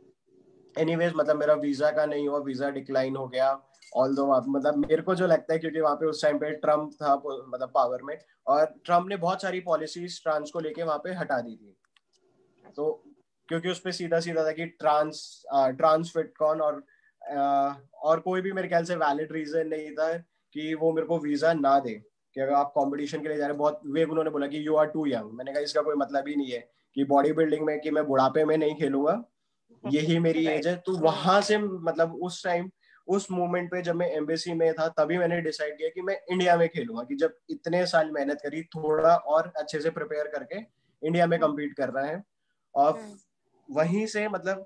एनीवेज मतलब मेरा वीजा का नहीं हुआ, वीजा डिक्लाइन हो गया। ऑल्दो मतलब मेरे को जो लगता है क्योंकि वहां पे उस टाइम पे ट्रम्प था मतलब पावर में, और ट्रम्प ने बहुत सारी पॉलिसीज ट्रांस को लेके वहां पे हटा दी थी। तो क्योंकि उस पर सीधा सीधा था कि ट्रांस फिटकॉन और कोई भी मेरे ख्याल से वैलिड रीजन नहीं था कि वो मेरे को वीजा ना दे, कि अगर आप कंपटीशन के लिए जा रहे हैं। बहुत वेग उन्होंने बोला कि यू आर टू यंग। मैंने कहा इसका कोई मतलब ही नहीं है कि बॉडी बिल्डिंग में कि मैं बुढ़ापे में नहीं खेलूंगा, यही मेरी एज है। तो वहां से मतलब उस टाइम उस मोमेंट पे जब मैं एम्बेसी में था तभी मैंने डिसाइड किया कि मैं इंडिया में खेलूंगा, कि जब इतने साल मेहनत करी थोड़ा और अच्छे से प्रिपेयर करके इंडिया में कम्पीट कर रहा है। और वहीं से मतलब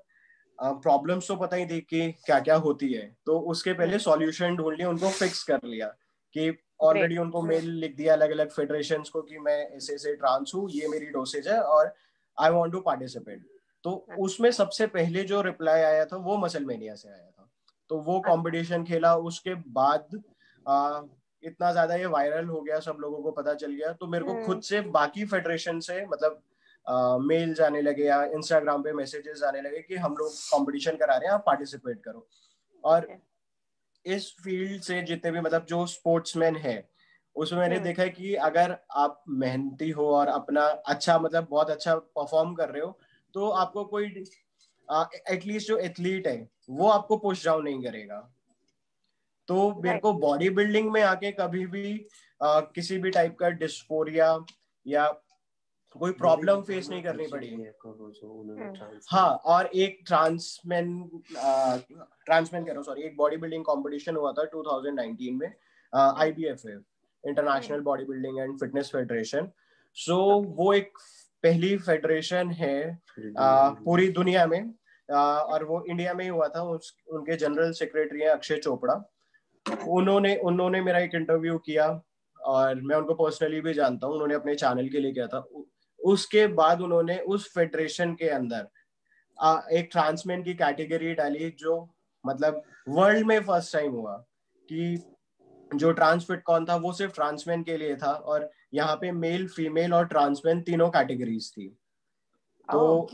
प्रॉब्लम्स तो पता ही थी कि क्या क्या होती है, तो उसके पहले सॉल्यूशन ढूंढ लिया, उनको फिक्स कर लिया कि ऑलरेडी उनको मेल लिख दिया अलग अलग फेडरेशंस को कि मैं ऐसे ऐसे ट्रांस हूँ, ये मेरी डोसेज है और आई वांट टू पार्टिसिपेट। तो उसमें सबसे पहले जो रिप्लाई आया था वो मसलमेनिया से आया था। तो वो कंपटीशन खेला, उसके बाद इतना ज्यादा ये वायरल हो गया, सब लोगों को पता चल गया। तो मेरे को खुद से बाकी फेडरेशन से मतलब मेल जाने लगे या इंस्टाग्राम पे मैसेजेस आने लगे कि हम लोग कंपटीशन करा रहे हैं, आप पार्टिसिपेट करो। और इस फील्ड से जितने भी मतलब जो स्पोर्ट्समैन है उसमें मैंने देखा है कि अगर आप मेहनती हो और अपना अच्छा मतलब बहुत अच्छा परफॉर्म कर रहे हो तो आपको कोई एटलीस्ट जो एथलीट है वो आपको पुश डाउन नहीं करेगा। तो मेरे को बॉडी बिल्डिंग में आके कभी भी किसी भी टाइप का डिस्फोरिया या कोई प्रॉब्लम फेस नहीं करनी पड़ी। हाँ, और एक ट्रांसमैन कह रहा हूँ सॉरी, एक बॉडी बिल्डिंग कॉम्पिटिशन हुआ था 2019 में, IBFF international body building and fitness federation. So वो एक पहली फेडरेशन है पूरी दुनिया में, और वो इंडिया में ही हुआ था। उनके जनरल सेक्रेटरी हैं अक्षय चोपड़ा। उन्होंने मेरा एक इंटरव्यू किया और मैं उनको पर्सनली भी जानता हूँ, उन्होंने अपने चैनल के लिए किया था। उसके बाद उन्होंने उस फेडरेशन के अंदर एक ट्रांसमैन की कैटेगरी डाली, जो मतलब वर्ल्ड में फर्स्ट टाइम हुआ कि जो ट्रांसफिट कौन था वो सिर्फ ट्रांसमैन के लिए था, और यहाँ पे मेल, फीमेल और ट्रांसमैन तीनों कैटेगरीज थी। तो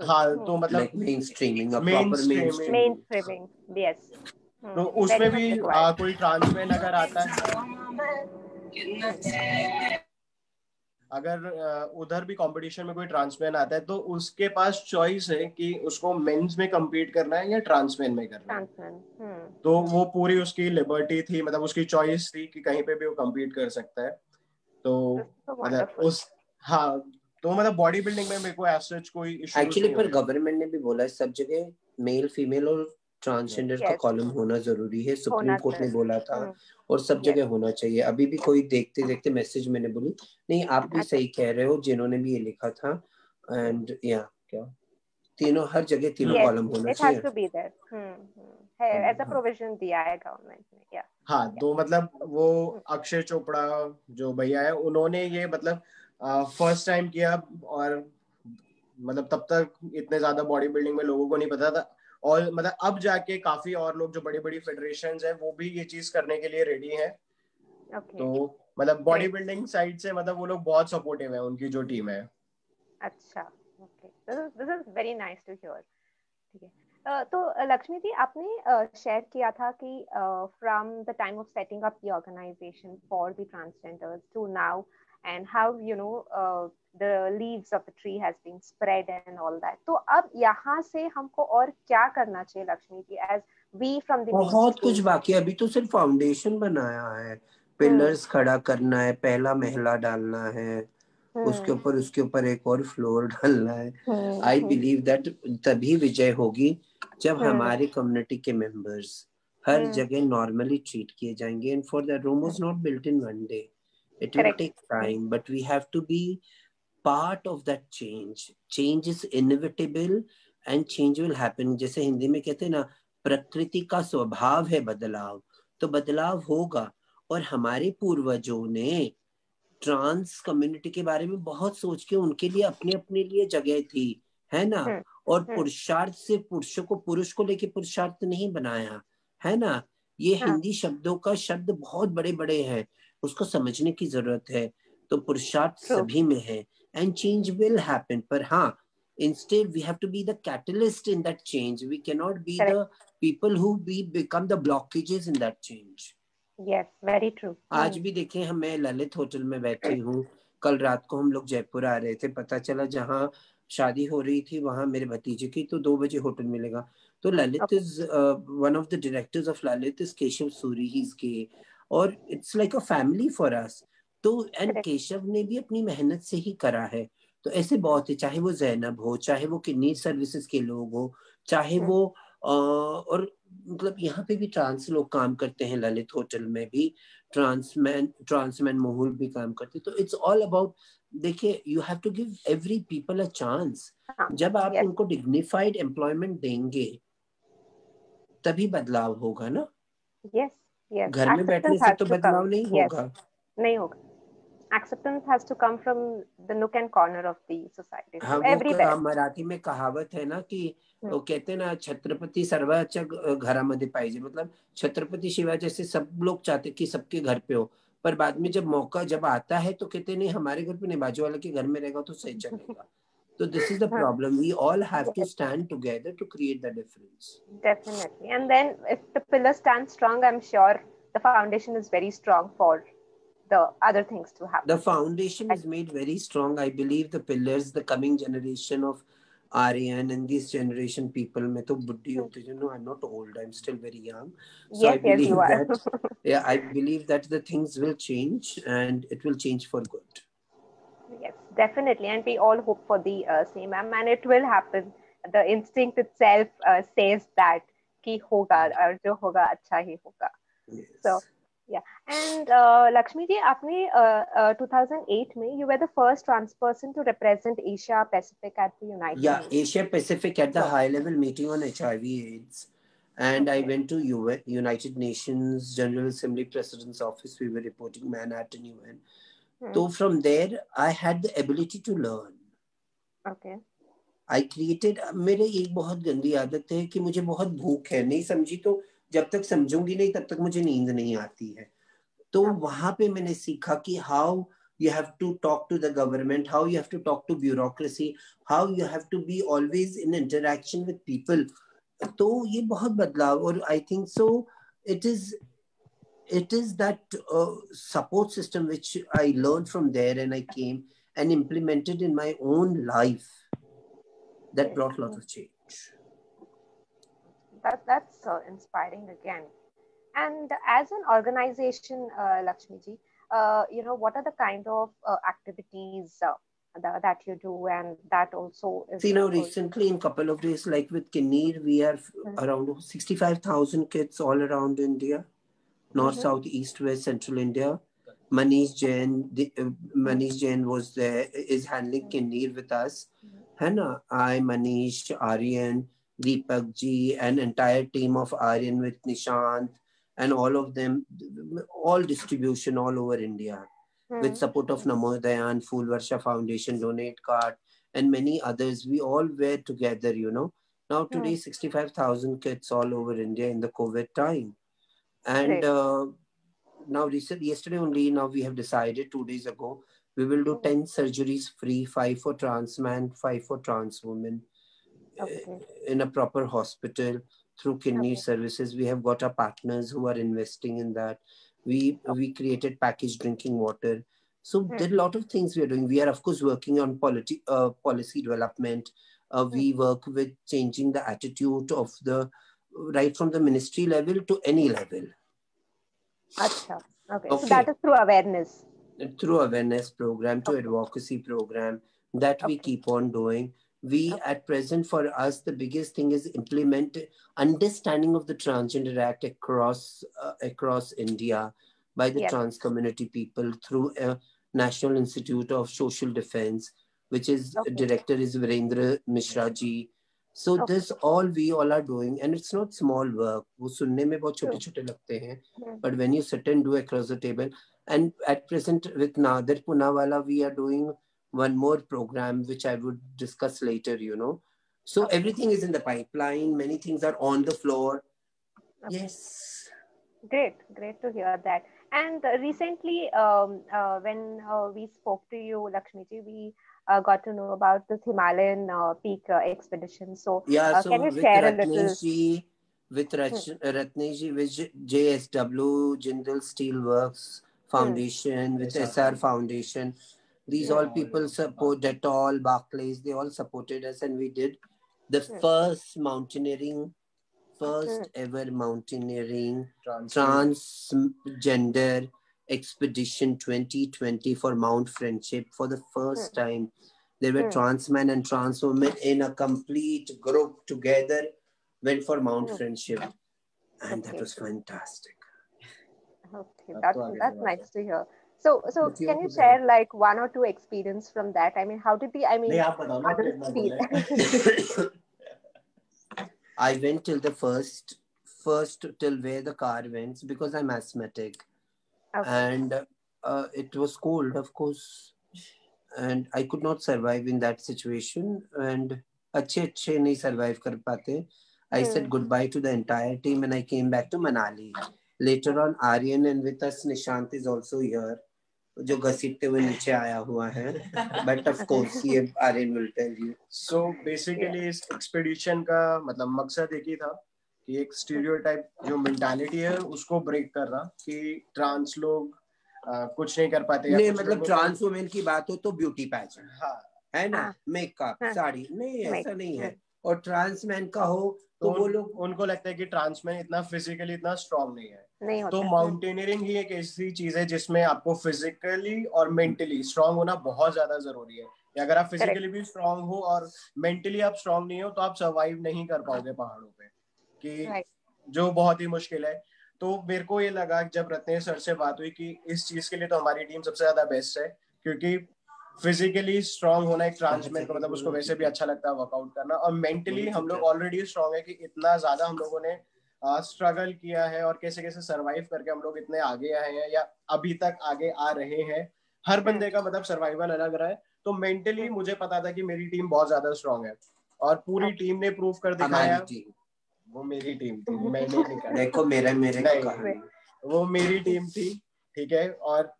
हाँ, तो मतलब main streaming, main mainstreaming, yes. तो उसमें भी कोई ट्रांसमैन अगर आता है, अगर उधर भी कंपटीशन में कोई ट्रांसमैन आता है तो उसके पास चॉइस है कि उसको मेंस में compete करना है या ट्रांसमैन में करना है। तो वो पूरी उसकी लिबर्टी थी, मतलब उसकी चॉइस थी कि कहीं पे भी वो compete कर सकता है। तो मतलब हाँ, तो मतलब बॉडी बिल्डिंग में मेरे को एज सच कोई इश्यूज एक्चुअली, पर गवर्नमेंट ने भी बोला सब जगह मेल, फीमेल और ट्रांसजेंडर का कॉलम होना जरूरी है, सुप्रीम कोर्ट ने बोला था, और सब जगह होना चाहिए। अभी भी कोई देखते देखते मैसेज मैंने बोली नहीं, आप भी सही कह रहे हो, जिन्होंने भी ये लिखा था। एंड या क्या तीनों, हर जगह तीनों कॉलम होना चाहिए। It has to be there. As a provision दिया है गवर्नमेंट ने। हाँ, तो मतलब वो अक्षय चोपड़ा जो भैया है, उन्होंने ये मतलब फर्स्ट टाइम किया, और मतलब तब तक इतने ज्यादा बॉडी बिल्डिंग में लोगों को नहीं पता था, और मतलब अब जाके काफी और लोग जो बड़ी बड़ी फेडरेशंस हैं वो भी ये चीज करने के लिए रेडी हैं। तो मतलब बॉडी बिल्डिंग साइड से मतलब वो लोग बहुत सपोर्टिव है, उनकी जो टीम है। अच्छा, okay, this is very nice to hear. ठीक है, तो लक्ष्मी जी, आपने शेयर किया था कि from the time of setting up the organisation for the transgenders to now, and how the leaves of the tree has been spread and all that. तो अब यहाँ से हमको और क्या करना चाहिए Lakshmi ji, as we from the बहुत कुछ बाकी है, अभी तो सिर्फ फाउंडेशन बनाया है, पिलर्स खड़ा करना है, पहला महला डालना है, उसके ऊपर एक और फ्लोर डालना है। आई बिलीव दैट तभी विजय होगी जब हमारे कम्युनिटी के मेंबर्स हर जगह नॉर्मली ट्रीट किए जाएंगे। And for that, Rome was not built in one day, it will take time, but we have to be part of that change. Change is inevitable and change will happen. जैसे हिंदी में कहते हैं ना, प्रकृति का स्वभाव है बदलाव, तो बदलाव होगा। और हमारे पूर्वजों ने ट्रांस कम्युनिटी के बारे में बहुत सोच के उनके लिए अपने लिए जगह थी, है ना। और पुरुषार्थ से पुरुषों को, पुरुष को लेके पुरुषार्थ नहीं बनाया, है ना। ये हिंदी शब्दों का शब्द बहुत बड़े बड़े हैं, उसको समझने की जरूरत है। तो पुरुषार्थ सभी में है, एंड चेंज विल हैपन। पर हाँ, instead we have to be the catalyst in that change. We cannot be the people who become the blockages in that change. Yes, very true. आज भी देखें, मैं ललित होटल में बैठी हूँ, कल रात को हम लोग जयपुर आ रहे थे, पता चला जहाँ शादी हो रही थी वहां मेरे भतीजे की, तो 2 बजे होटल मिलेगा। तो Lalit is one of the directors of Lalit is Keshav Suri, he is gay, और it's like a family for us. तो एंड केशव ने भी अपनी मेहनत से ही करा है। तो ऐसे बहुत है, चाहे वो जैनब हो, चाहे वो किडनी सर्विसेज के लोग हो, चाहे वो और मतलब यहाँ पे भी ट्रांस लोग काम करते हैं, ललित होटल में भी ट्रांसमैन मोहुल भी काम करते। तो इट्स ऑल अबाउट, देखिए, you have to give every people a chance. जब आप उनको डिग्निफाइड एम्प्लॉयमेंट देंगे तभी बदलाव होगा ना। घर में बैठने से तो बदलाव नहीं होगा। नहीं होगा। Acceptance has to come from the nook and corner of the society. हाँ, वो मराठी में कहावत है ना कि वो कहते हैं ना, छत्रपती सर्वाच्या घरामध्ये पाहिजे, मतलब छत्रपति शिवाजी जैसे सब लोग चाहते कि सबके घर पे हो, पर बाद में जब मौका जब आता है तो कहते नहीं, हमारे घर पे नहीं, बाजू वाले के घर में रहेगा तो सही चलेगा। तो this is the problem. We all have to stand together to create the difference. Definitely. And then if the pillar stands strong, I'm sure the foundation is very strong for the other things to happen. The foundation is made very strong. I believe the pillars, the coming generation of Aryan and this generation people, मैं तो बुड्ढी होती हूँ, no, I'm not old, I'm still very young. So I believe that, yeah, I believe that the things will change and it will change for good. Yes, definitely, and we all hope for the same, and it will happen. The instinct itself says that कि होगा, और जो होगा अच्छा ही होगा. So yeah, and Lakshmi ji, आपने 2008 में you were the first trans person to represent Asia Pacific at the United Nations. Asia Pacific at the high level meeting on HIV/AIDS. And I went to UN, United Nations General Assembly President's Office. We were reporting Manhattan, UN. So from there, I had the ability to learn. Okay. I created, मेरे एक बहुत गंदी आदत है कि मुझे बहुत भूख है, नहीं समझी तो जब तक समझूंगी नहीं तब तक मुझे नींद नहीं आती है. तो वहां पे मैंने सीखा कि how you have to talk to the government, how you have to talk to bureaucracy, how you have to be always in interaction with people. तो ये बहुत बदलाव, और I think so it is that support system which I learned from there and I came and implemented in my own life that brought a lot of change. That's inspiring again. And as an organization, Lakshmi ji, what are the kind of activities that you do, and that also is... See, now recently in couple of days, like with Kinnear, we have around 65,000 kids all around India, north, south, east, west, central India. Manish Jain was there, is handling Kinnear with us. Hannah, I, Manish, Aryan, Deepak ji, an entire team of Aryan with Nishant, and all of them, all distribution all over India, with support of Namodayan, Phool Varsha Foundation, Donate Card, and many others. We all were together, Now today, 65,000 kids all over India in the COVID time. And now yesterday only, now we have decided 2 days ago, we will do 10 surgeries free, 5 for trans man, 5 for trans women, in a proper hospital through kidney services. We have got our partners who are investing in that. We created packaged drinking water. So there are a lot of things we are doing. We are of course working on policy development. We work with changing the attitude of right from the ministry level to any level. Achha. Okay. So that is through awareness. Through awareness program, to advocacy program that we keep on doing. We at present, for us, the biggest thing is implement understanding of the Transgender Act across India by the trans community people through a National Institute of Social Defense, which is director is Virendra Mishra ji. So this we all are doing, and it's not small work. वो सुनने में बहुत छोटे-छोटे लगते हैं, but when you sit and do across the table, and at present with Nadir Poonawalla, we are doing one more program which I would discuss later. So everything is in the pipeline. Many things are on the floor. Yes. Great to hear that. And recently, when we spoke to you, Lakshmi ji, we got to know about this Himalayan peak expedition. So, so can you share a little? With Ratnesh ji, with JSW, Jindal Steelworks Foundation, with SR Foundation. These all people support Dettol, Barclays, they all supported us, and we did the first ever mountaineering transgender expedition 2020 for Mount Friendship. For the first time, there were trans men and trans women in a complete group together, went for Mount Friendship, and that was fantastic. Okay, that's nice to hear. So can you share like one or two experience from that? I mean, how did others feel? I went till the first till where the car went, because I'm asthmatic, and it was cold, of course, and I could not survive in that situation, and अच्छे नहीं survive कर पाते. I said goodbye to the entire team and I came back to Manali. Later on, Aryan and with us Nishant is also here, जो घसीटते हुए नीचे आया हुआ है. But of course, ये Aryan will tell you. So basically, इस expedition का मतलब मकसद एक ही था कि एक stereotype जो mentality है उसको break करना, कि trans लोग कुछ नहीं कर पाते. नहीं, मतलब trans women की बात हो तो beauty pageant, है ना, मेकअप, साड़ी, नहीं ऐसा नहीं है. और ट्रांस मैन का हो तो वो लोग, उनको लगता है कि ट्रांस मैन इतना फिजिकली इतना स्ट्रांग नहीं है. तो माउंटेनियरिंग ही एक ऐसी चीज है जिसमें आपको फिजिकली और मेंटली स्ट्रांग होना बहुत ज्यादा जरूरी है. अगर आप फिजिकली भी स्ट्रांग हो और मेंटली आप स्ट्रांग नहीं हो तो आप सर्वाइव नहीं कर पाओगे पहाड़ों पे, कि जो बहुत ही मुश्किल है. तो मेरे को ये लगा जब रत्नेश सर से बात हुई कि इस चीज के लिए तो हमारी टीम सबसे ज्यादा बेस्ट है, क्योंकि फिजिकली स्ट्रांग होना एक ट्रांसमैन को मतलब उसको वैसे भी अच्छा लगता है वर्कआउट करना, और मेंटली हम लोग ऑलरेडी स्ट्रांग है कि इतना ज्यादा हम लोगों ने स्ट्रगल किया है और कैसे कैसे सरवाइव करके हम लोग इतने आगे आए हैं या अभी तक आगे आ रहे हैं, हर बंदे का मतलब सर्वाइवल अलग रहा है। तो मेंटली मुझे पता था कि मेरी टीम बहुत ज्यादा स्ट्रांग है और पूरी टीम ने प्रूव कर दिखाया। वो मेरी टीम थी, मैंने नहीं कहा। देखो मेरे नहीं, वो मेरी टीम थी, ठीक है। और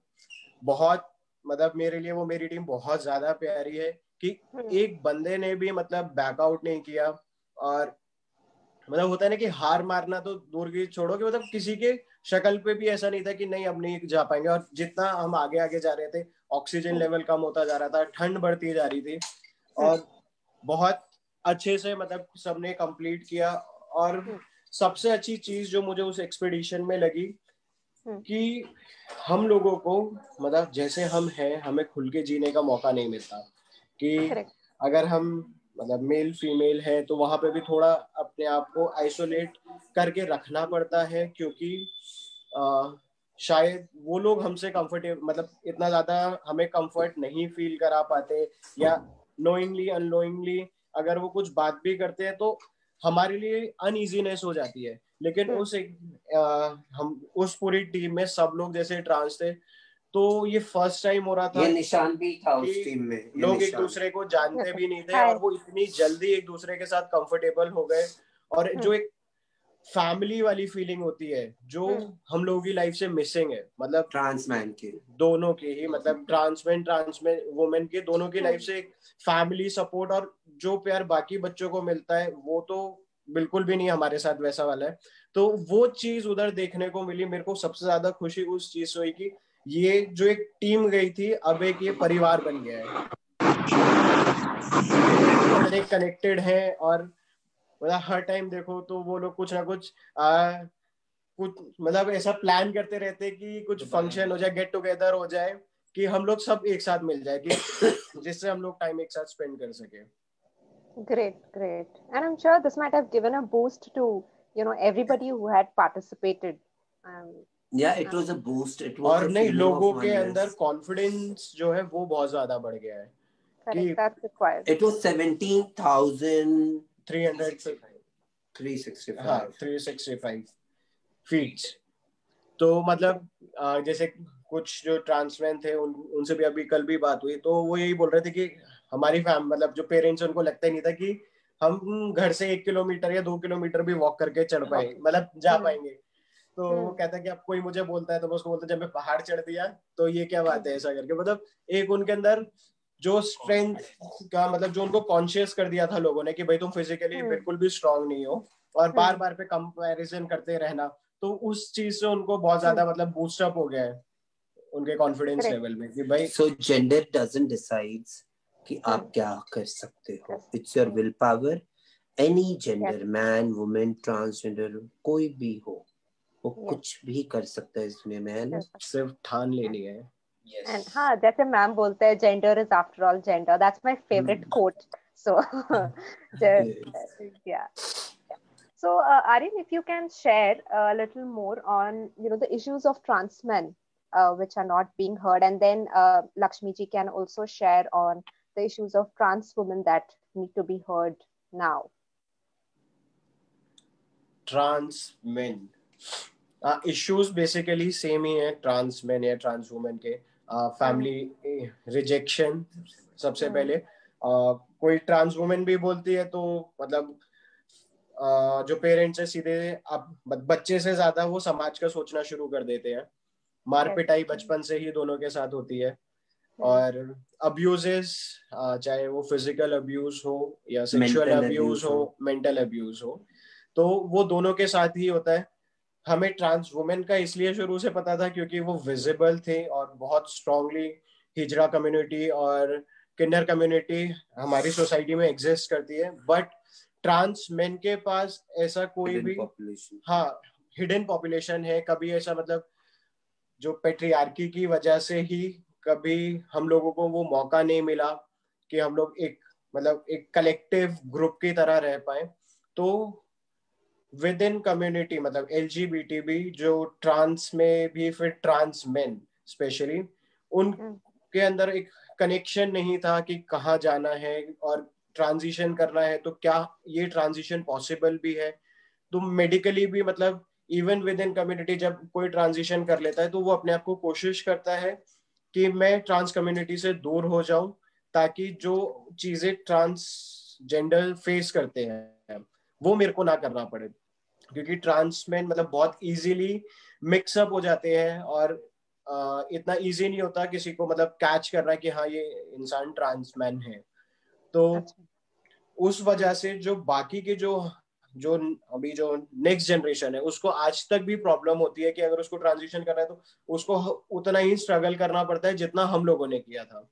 बहुत मतलब मेरे लिए वो मेरी टीम बहुत ज्यादा प्यारी है कि एक बंदे ने भी मतलब बैकआउट नहीं किया। और मतलब होता है ना कि हार मारना तो दूर की छोड़ो, कि मतलब किसी के शक्ल पे भी ऐसा नहीं था कि नहीं अब नहीं जा पाएंगे। और जितना हम आगे आगे जा रहे थे, ऑक्सीजन लेवल कम होता जा रहा था, ठंड बढ़ती जा रही थी और बहुत अच्छे से मतलब सबने कंप्लीट किया। और सबसे अच्छी चीज जो मुझे उस एक्सपीडिशन में लगी कि हम लोगों को मतलब जैसे हम हैं, हमें खुल के जीने का मौका नहीं मिलता। कि अगर हम मतलब मेल फीमेल है तो वहां पे भी थोड़ा अपने आप को आइसोलेट करके रखना पड़ता है, क्योंकि शायद वो लोग हमसे कंफर्टेबल मतलब इतना ज्यादा हमें कंफर्ट नहीं फील करा पाते, या नोइंगली अननोइंगली अगर वो कुछ बात भी करते हैं तो हमारे लिए अनइजीनेस हो जाती है। लेकिन हम उस पूरी टीम में सब लोग जैसे ट्रांस थे, तो ये फर्स्ट टाइम हो रहा था। ये निशान भी था उस टीम में, लोग एक दूसरे को जानते भी नहीं थे और वो इतनी जल्दी एक दूसरे के साथ कंफर्टेबल हो गए। और जो एक फैमिली वाली फीलिंग होती है जो हम लोगों की लाइफ से मिसिंग है, मतलब ट्रांसमैन के दोनों के ही मतलब ट्रांसमैन वुमेन के दोनों की लाइफ से फैमिली सपोर्ट और जो प्यार बाकी बच्चों को मिलता है वो तो बिल्कुल भी नहीं हमारे साथ वैसा वाला है। तो वो चीज उधर देखने को मिली। मेरे को सबसे ज्यादा खुशी उस चीज से हुई कि ये जो एक टीम गई थी अब एक ये परिवार बन गया है, इतने कनेक्टेड है। और मतलब हर टाइम देखो तो वो लोग कुछ ना कुछ कुछ मतलब ऐसा प्लान करते रहते कि कुछ फंक्शन हो जाए, गेट टुगेदर हो जाए, कि हम लोग सब एक साथ मिल जाए, कि जिससे हम लोग टाइम एक साथ स्पेंड कर सके। Great. And I'm sure this might have given a boost to, everybody who had participated. Yeah, it was a boost. It was और a नहीं, feeling लोगों of के oneness. अंदर कॉन्फिडेंस जो है वो बहुत ज्यादा बढ़ गया है। Correct, that's required. It was 17,365 हाँ 365 फीट्स। तो मतलब जैसे कुछ जो ट्रांसमैन थे उनसे भी अभी कल भी बात हुई, तो वो यही बोल रहे थे कि हमारी मतलब जो पेरेंट्स उनको लगता ही नहीं था कि हम घर से 1 किलोमीटर या 2 किलोमीटर भी वॉक करके चढ़ पाएंगे, मतलब जा पाएंगे। तो वो कहता है कि अब कोई मुझे बोलता है तो मैं उसको बोलता जब मैं पहाड़ चढ़ दिया तो ये क्या बात है, ऐसा करके। मतलब एक उनके अंदर जो स्ट्रेंथ का मतलब जो उनको कॉन्शियस कर दिया था लोगों ने कि भाई तुम फिजिकली बिल्कुल भी स्ट्रांग नहीं हो, और बार बार पे कंपैरिजन करते रहना, तो उस चीज से उनको बहुत ज्यादा मतलब बूस्टअप हो गया है उनके कॉन्फिडेंस लेवल में कि भाई। सो जेंडर डजंट डिसाइड्स कि आप क्या कर सकते हो, it's your will power. Any gender, man women transgender कोई भी हो, वो कुछ भी कर सकता है इस दुनिया में, है ना, सिर्फ ठान लेनी है। And हाँ, जैसे मैम बोलते हैं, gender is after all gender. That's my favorite quote. So yeah. So Aryan, if you can share a little more on the issues of trans men which are not being heard, and then Lakshmi ji can also share on the issues of trans women that need to be heard now. Trans men issues basically same ही है ट्रांस मेन या ट्रांस वुमेन के। फैमिली रिजेक्शन सबसे पहले। कोई ट्रांस वुमेन भी बोलती है तो मतलब जो पेरेंट्स है सीधे अब बच्चे से ज्यादा वो समाज का सोचना शुरू कर देते हैं। मार पिटाई बचपन से ही दोनों के साथ होती है। और अब्यूजेस, चाहे वो फिजिकल अब्यूज हो या सेक्सुअल अब्यूज हो, मेंटल अब्यूज हो, तो वो दोनों के साथ ही होता है। हमें ट्रांस वुमेन का इसलिए शुरू से पता था क्योंकि वो विजिबल थे और बहुत स्ट्रांगली हिजरा कम्युनिटी और किन्नर कम्युनिटी हमारी सोसाइटी में एग्जिस्ट करती है। बट ट्रांस मेन के पास ऐसा कोई भी हिडन पॉपुलेशन है। कभी ऐसा मतलब जो पेट्रियार्की की वजह से ही कभी हम लोगों को वो मौका नहीं मिला कि हम लोग एक कलेक्टिव ग्रुप की तरह रह पाए। तो विद इन कम्युनिटी मतलब LGBT भी, जो ट्रांस में भी, फिर ट्रांस मेन स्पेशली, उनके अंदर एक कनेक्शन नहीं था कि कहाँ जाना है और ट्रांजिशन करना है तो क्या ये ट्रांजिशन पॉसिबल भी है। तो मेडिकली भी मतलब इवन विद इन कम्युनिटी जब कोई ट्रांजिशन कर लेता है तो वो अपने आप को कोशिश करता है कि मैं ट्रांस कम्युनिटी से दूर हो जाऊं, ताकि जो चीजें ट्रांसजेंडर फेस करते हैं वो मेरे को ना करना पड़े, क्योंकि ट्रांस में मतलब बहुत इजीली मिक्सअप हो जाते हैं और इतना इजी नहीं होता किसी को मतलब कैच करना कि हाँ ये इंसान ट्रांस मैन है। तो अच्छा। उस वजह से जो बाकी के जो जो अभी जो नेक्स्ट जनरेशन है उसको आज तक भी प्रॉब्लम होती है कि अगर उसको ट्रांजिशन करना है तो उसको उतना ही स्ट्रगल करना पड़ता है जितना हम लोगों ने किया था।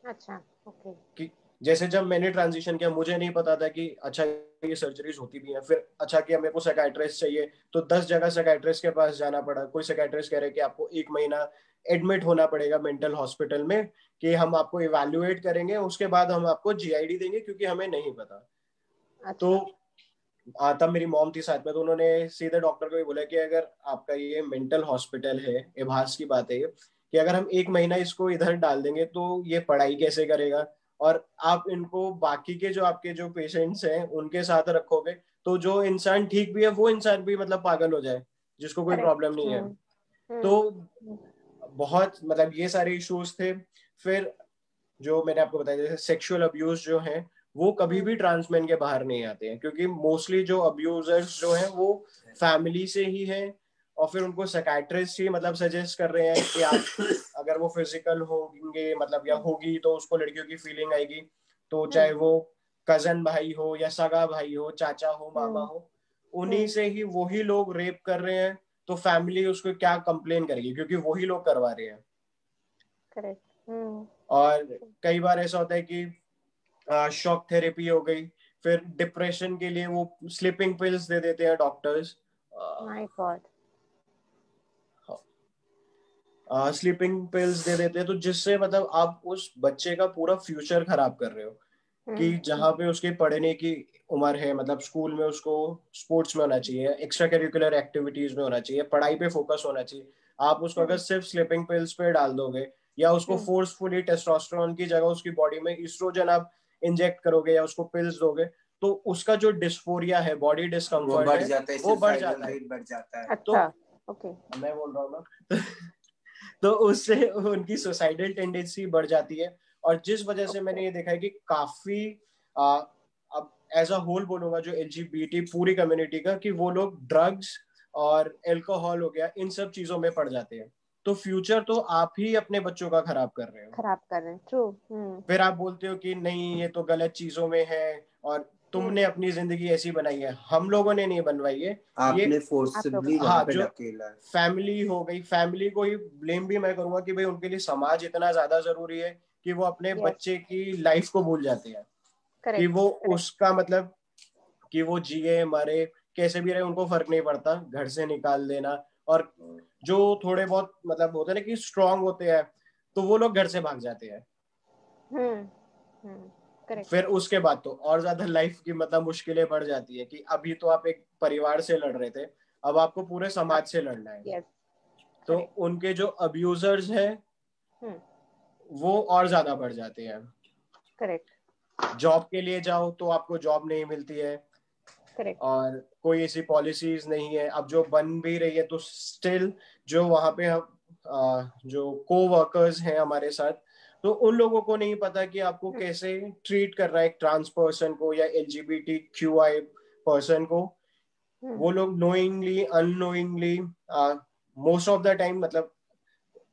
अच्छा, ओके। कि जैसे जब मैंने ट्रांजिशन किया मुझे नहीं पता था कि अच्छा ये सर्जरीज होती भी हैं, फिर अच्छा किया मेरे को साइकाइट्रिस्ट चाहिए तो 10 जगह साइकाइट्रिस्ट के पास जाना पड़ा। कोई साइकाइट्रिस्ट कह रहे कि आपको 1 महीना एडमिट होना पड़ेगा मेंटल हॉस्पिटल में, कि हम आपको इवेल्युएट करेंगे, उसके बाद हम आपको जीआईडी देंगे क्योंकि हमें नहीं पता। तो अच्छा। तब मेरी मॉम थी साथ में, तो उन्होंने सीधे डॉक्टर को भी बोला कि अगर आपका ये मेंटल हॉस्पिटल है, इभास की बात है ये, कि अगर हम 1 महीना इसको इधर डाल देंगे तो ये पढ़ाई कैसे करेगा, और आप इनको बाकी के जो आपके जो पेशेंट्स हैं उनके साथ रखोगे तो जो इंसान ठीक भी है वो इंसान भी मतलब पागल हो जाए जिसको कोई करेक्ट। प्रॉब्लम नहीं है। तो हम्म। बहुत मतलब ये सारे इश्यूज थे। फिर जो मैंने आपको बताया जैसे सेक्सुअल अब्यूज जो है वो कभी भी ट्रांसमैन के बाहर नहीं आते हैं, क्योंकि मोस्टली जो अब्यूजर्स जो हैं वो फैमिली से ही है, और फिर उनको साइकाइट्रिस्ट ही मतलब सजेस्ट कर रहे हैं कि आप अगर वो फिजिकल होंगे मतलब या होगी तो उसको लड़कियों की फीलिंग आएगी, तो चाहे वो कजन भाई हो या सगा भाई हो, चाचा हो, मामा हो, उन्हीं से ही वही लोग रेप कर रहे हैं, तो फैमिली उसको क्या कंप्लेन करेगी क्योंकि वही लोग करवा रहे हैं। करेक्ट। और कई बार ऐसा होता है कि शॉक थेरेपी हो गई, फिर डिप्रेशन के लिए वो स्लीपिंग पिल्स दे देते हैं doctors. My god. Sleeping pills दे देते हैं तो जिससे मतलब आप उस बच्चे का पूरा फ्यूचर खराब कर रहे हो, कि जहाँ पे उसके पढ़ने की उम्र है मतलब स्कूल में उसको स्पोर्ट्स में होना चाहिए, एक्स्ट्रा करिकुलर एक्टिविटीज में होना चाहिए, पढ़ाई पे फोकस होना चाहिए, आप उसको अगर सिर्फ स्लीपिंग पिल्स पे डाल दोगे या उसको फोर्सफुली टेस्टोस्टेरोन की जगह उसकी बॉडी में इस्ट्रोजन आप इंजेक्ट करोगे या उसको पिल्स दोगे, तो उसका जो डिस्फोरिया है, बॉडी डिस्कम्फर्ट है, वो बढ़ जाता है। बढ़ जाता है। तो अच्छा, ओके। मैं बोल रहा हूँ ना तो उससे उनकी सुसाइडल टेंडेंसी बढ़ जाती है। और जिस वजह से मैंने ये देखा है कि काफी अब एज अ होल बोलूंगा जो एलजीबीटी पूरी कम्युनिटी का, कि वो लोग ड्रग्स और एल्कोहल हो गया इन सब चीजों में पड़ जाते हैं। तो फ्यूचर तो आप ही अपने बच्चों का खराब कर रहे हो। खराब कर रहे हैं, ट्रू। फिर आप बोलते हो कि नहीं ये तो गलत चीजों में है और तुमने अपनी जिंदगी ऐसी बनाई है, हम लोगों ने नहीं बनवाई है, आपने ये फोर्सबली वहां हाँ पे जो ढकेला है। फैमिली हो गई, फैमिली को ही ब्लेम भी मैं करूंगा कि भाई उनके लिए समाज इतना ज्यादा जरूरी है कि वो अपने यस। बच्चे की लाइफ को भूल जाते हैं, कि करेक्ट, वो करेक्ट। उसका मतलब कि वो जिए मरे कैसे भी रहे उनको फर्क नहीं पड़ता, घर से निकाल देना। और जो थोड़े बहुत मतलब होते हैं ना कि स्ट्रांग होते हैं तो वो लोग घर से भाग जाते हैं। करेक्ट। फिर उसके बाद तो और ज्यादा लाइफ की मतलब मुश्किलें बढ़ जाती है, कि अभी तो आप एक परिवार से लड़ रहे थे, अब आपको पूरे समाज से लड़ना है। यस। तो करेक्ट। उनके जो अब्यूजर्स हैं वो और ज्यादा बढ़ जाते हैं। करेक्ट। जॉब के लिए जाओ तो आपको जॉब नहीं मिलती है, करेक्ट। और कोई ऐसी पॉलिसीज नहीं है, अब जो बन भी रही है तो स्टिल जो वहां पे हम जो को वर्कर्स हैं हमारे साथ, तो उन लोगों को नहीं पता कि आपको कैसे ट्रीट करना है एक ट्रांस पर्सन को या एलजीबीटी क्यूआई पर्सन को। वो लोग knowingly unknowingly, most of the time मतलब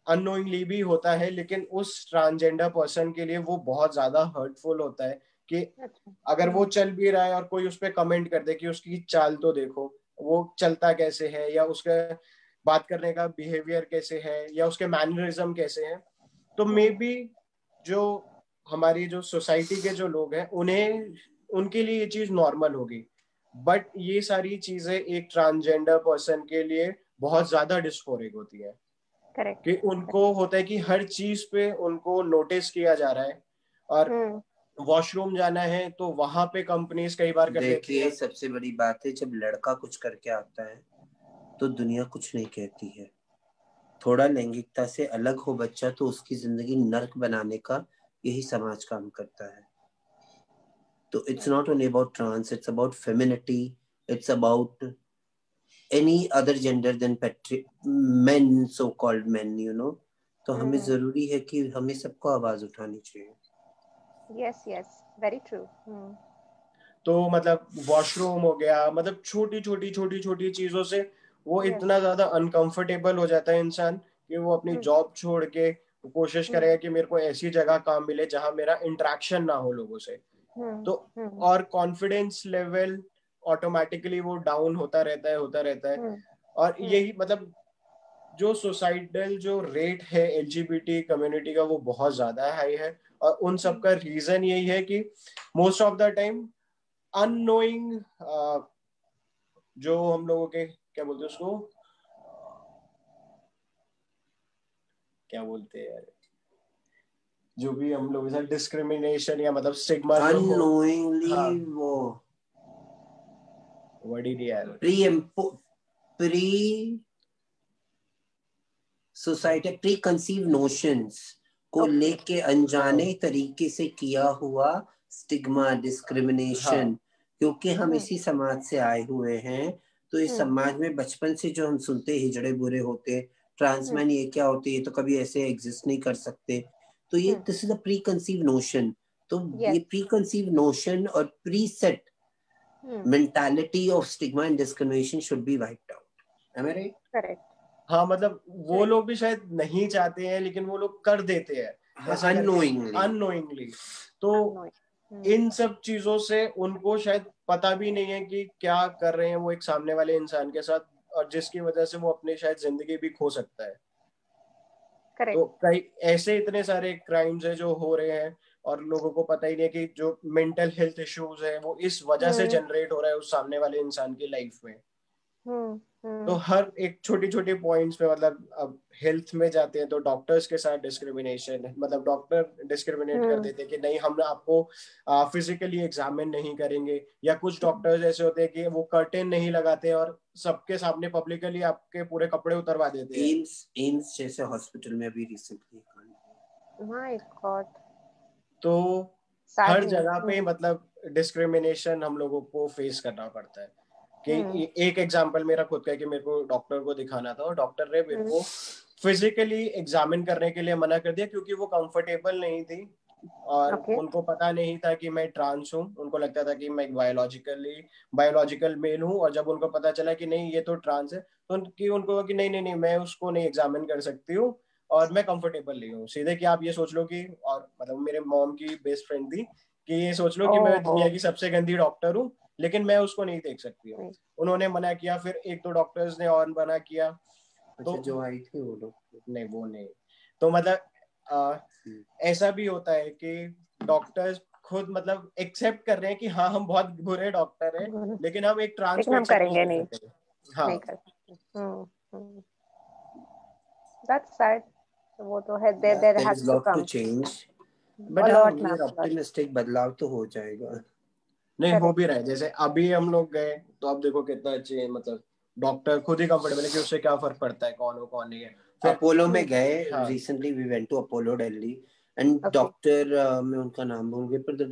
अननोइंगली भी होता है, लेकिन उस ट्रांसजेंडर पर्सन के लिए वो बहुत ज्यादा हर्टफुल होता है कि अच्छा। अगर वो चल भी रहा है और कोई उस पर कमेंट कर दे कि उसकी चाल तो देखो, वो चलता कैसे है या उसका बात करने का बिहेवियर कैसे है या उसके मैनरिज्म कैसे हैं, तो मे बी जो हमारी जो सोसाइटी के जो लोग हैं उन्हें उनके लिए ये चीज नॉर्मल होगी, बट ये सारी चीजें एक ट्रांसजेंडर पर्सन के लिए बहुत ज्यादा डिस्फोरिक होती है। करेक्ट। कि उनको होता है कि हर चीज पे उनको नोटिस किया जा रहा है, और वॉशरूम जाना है तो वहां पे कंपनीज कई बार कर देती देखिए है। सबसे बड़ी बात है जब लड़का कुछ करके आता है तो दुनिया कुछ नहीं कहती है। थोड़ा लैंगिकता से अलग हो बच्चा तो उसकी जिंदगी नर्क बनाने का यही समाज काम करता है। तो it's not only about trans, it's about femininity, it's about any other gender than men, so called men, you know. तो हमें जरूरी है कि हमें सबको आवाज उठानी चाहिए. Yes, yes, very true. तो मतलब वॉशरूम हो गया, मतलब छोटी छोटी चीजों से वो इतना ज्यादा अनकंफर्टेबल हो जाता है इंसान कि वो अपनी जॉब छोड़ के कोशिश करेगा कि मेरे को ऐसी जगह काम मिले जहां मेरा इंटरेक्शन ना हो लोगों से. तो और कॉन्फिडेंस लेवल ऑटोमेटिकली वो डाउन होता रहता है. और यही मतलब जो सोसाइटल जो रेट है एलजीबीटी कम्युनिटी का वो बहुत ज्यादा हाई है. और उन सब का रीजन यही है कि most of the time annoying जो हम लोगों के क्या बोलते हैं उसको, क्या बोलते हैं यार, जो भी हम लोग के साथ डिस्क्रिमिनेशन या मतलब स्टिग्मा अननोइंगली वो वर्ड ही यार, pre society pre conceive notions को लेके अनजाने तरीके से किया हुआ स्टिग्मा डिस्क्रिमिनेशन. क्योंकि हम इसी समाज से आए हुए हैं, तो इस समाज में बचपन से जो हम सुनते हिजड़े बुरे होते, ट्रांसमैन ये क्या होते, ये तो कभी ऐसे एग्जिस्ट नहीं कर सकते. तो ये this is a pre conceive notion. तो ये प्री कंसीव नोशन और pre set mentality of stigma and discrimination should be wiped out. Am I right? Correct. हाँ, मतलब वो लोग भी शायद नहीं चाहते हैं लेकिन वो लोग कर देते हैं अननोइंगली. तो इन सब चीजों से उनको शायद पता भी नहीं है कि क्या कर रहे हैं वो एक सामने वाले इंसान के साथ, और जिसकी वजह से वो अपनी शायद जिंदगी भी खो सकता है. Correct. तो कई ऐसे इतने सारे क्राइम्स है जो हो रहे हैं और लोगों को पता ही नहीं है कि जो मेंटल हेल्थ इश्यूज है वो इस वजह से जनरेट हो रहा है उस सामने वाले इंसान की लाइफ में. तो हर एक छोटी छोटी पॉइंट्स पे मतलब अब हेल्थ में जाते हैं तो डॉक्टर्स के साथ डिस्क्रिमिनेशन, मतलब डॉक्टर डिस्क्रिमिनेट कर देते हैं कि नहीं हम आपको फिजिकली एग्जामिन नहीं करेंगे, या कुछ डॉक्टर्स ऐसे होते हैं कि वो कर्टेन नहीं लगाते और सबके सामने पब्लिकली आपके पूरे कपड़े उतरवा देते हैं. एम्स जैसे हॉस्पिटल में अभी रिसेंटली. My God. तो हर जगह पे मतलब डिस्क्रिमिनेशन हम लोगों को फेस करना पड़ता है. कि एक एग्जांपल मेरा खुद का है कि मेरे को डॉक्टर को दिखाना था और डॉक्टर ने मेरे को फिजिकली एग्जामिन करने के लिए मना कर दिया क्योंकि वो कंफर्टेबल नहीं थी और उनको पता नहीं था कि मैं ट्रांस हूँ. उनको लगता था कि मैं बायोलॉजिकल मेल हूँ, और जब उनको पता चला कि नहीं ये तो ट्रांस है तो उनको कि नहीं मैं उसको नहीं एग्जामिन कर सकती हूँ और मैं कंफर्टेबल नहीं हूँ. सीधे कि आप ये सोच लो कि, और मतलब मेरे मॉम की बेस्ट फ्रेंड थी, कि ये सोच लो कि मैं दुनिया की सबसे गंदी डॉक्टर हूँ लेकिन मैं उसको नहीं देख सकती हूँ. उन्होंने मना किया, फिर एक दो डॉक्टर्स ने और मना किया. तो जो आई थी वो लोग नहीं, वो नहीं. तो मतलब ऐसा भी होता है कि डॉक्टर्स खुद मतलब एक्सेप्ट कर रहे हैं कि हाँ हम बहुत बुरे डॉक्टर हैं लेकिन हम एक ट्रांस को एक्सेप्ट करेंगे नहीं. हाँ नहीं कर सकते. That's sad. वो तो है. There has to come change. But हाँ, we are optimistic, बदलाव तो हो जाएगा. नहीं, हो भी रहा है. जैसे अभी हम लोग गए तो अब देखो कितना अच्छे, मतलब डॉक्टर खुद ही कंफर्टेबल है कि उससे क्या फर्क पड़ता है कौन हो कौन नहीं है. अपोलो में गए recently, we went to Apollo Delhi and doctor, मैं उनका नाम भूल गया, पर the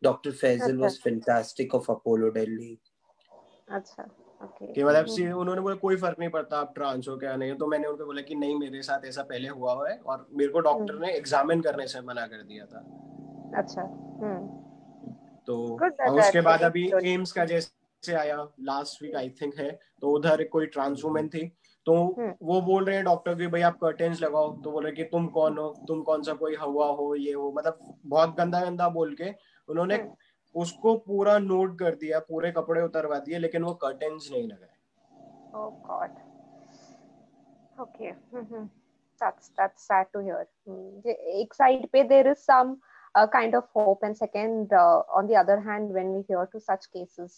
doctor Faisal was fantastic of Apollo Delhi. अच्छा, ओके. कि मतलब उन्होंने बोला कोई फर्क नहीं पड़ता आप ट्रांस हो क्या नहीं हो. तो मैंने उनको बोला कि नहीं मेरे साथ ऐसा पहले हुआ है और मेरे को डॉक्टर ने एग्जामिन करने से मना कर दिया था. अच्छा. तो उसके बाद अभी एम्स का जैसे आया लास्ट वीक आई थिंक है, तो उधर कोई ट्रांस वुमेन थी तो वो बोल रहे हैं डॉक्टर कि भाई आप कर्टेन्स लगाओ. तो बोल रहे कि तुम कौन हो, तुम कौन सा कोई हवा हो ये हो, मतलब बहुत गंदा बोल के उन्होंने उसको पूरा नोट कर दिया, पूरे कपड़े उतरवा दिए लेकिन वो कर्टेन्स नहीं लगाए. Oh God. Okay. That's sad to hear. एक side पे there is some kind of hope, and second, on the other hand, when we hear to such cases,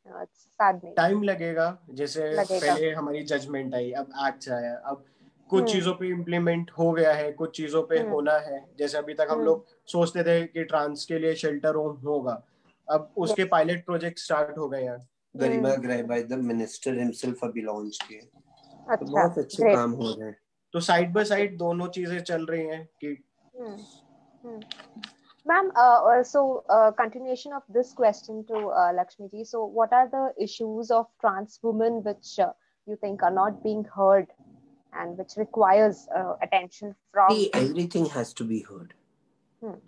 it's saddening. Time लगेगा. जैसे पहले हमारी जजमेंट आई, अब एक्ट आया, अब कुछ चीजों पे इम्प्लीमेंट हो गया है, कुछ चीजों पे होना है. जैसे अभी तक हम लोग सोचते थे कि ट्रांस के लिए शेल्टर होम होगा, अब उसके पायलट प्रोजेक्ट स्टार्ट हो गए हैं. गरिमा गृह बाय द मिनिस्टर हिमसेल्फ अभी लॉन्च किए. तो बहुत अच्छे काम हो रहे हैं. तो साइड बाय साइड दोनों चीजें चल रही हैं कि Ma'am, continuation of this question to Lakshmi ji. So, what are the issues of trans women which you think are not being heard and which requires attention from? See, everything has to be heard. Hmm.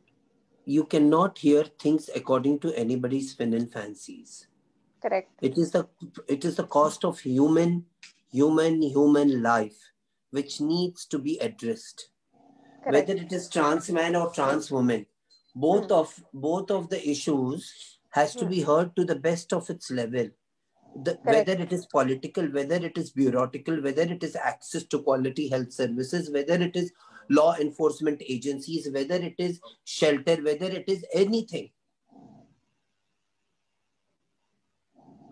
You cannot hear things according to anybody's fin and fancies. Correct. It is the cost of human life which needs to be addressed. Correct. Whether it is trans man or trans woman, both of the issues has to be heard to the best of its level. Whether it is political, whether it is bureaucratic, whether it is access to quality health services, whether it is law enforcement agencies, whether it is shelter, whether it is anything.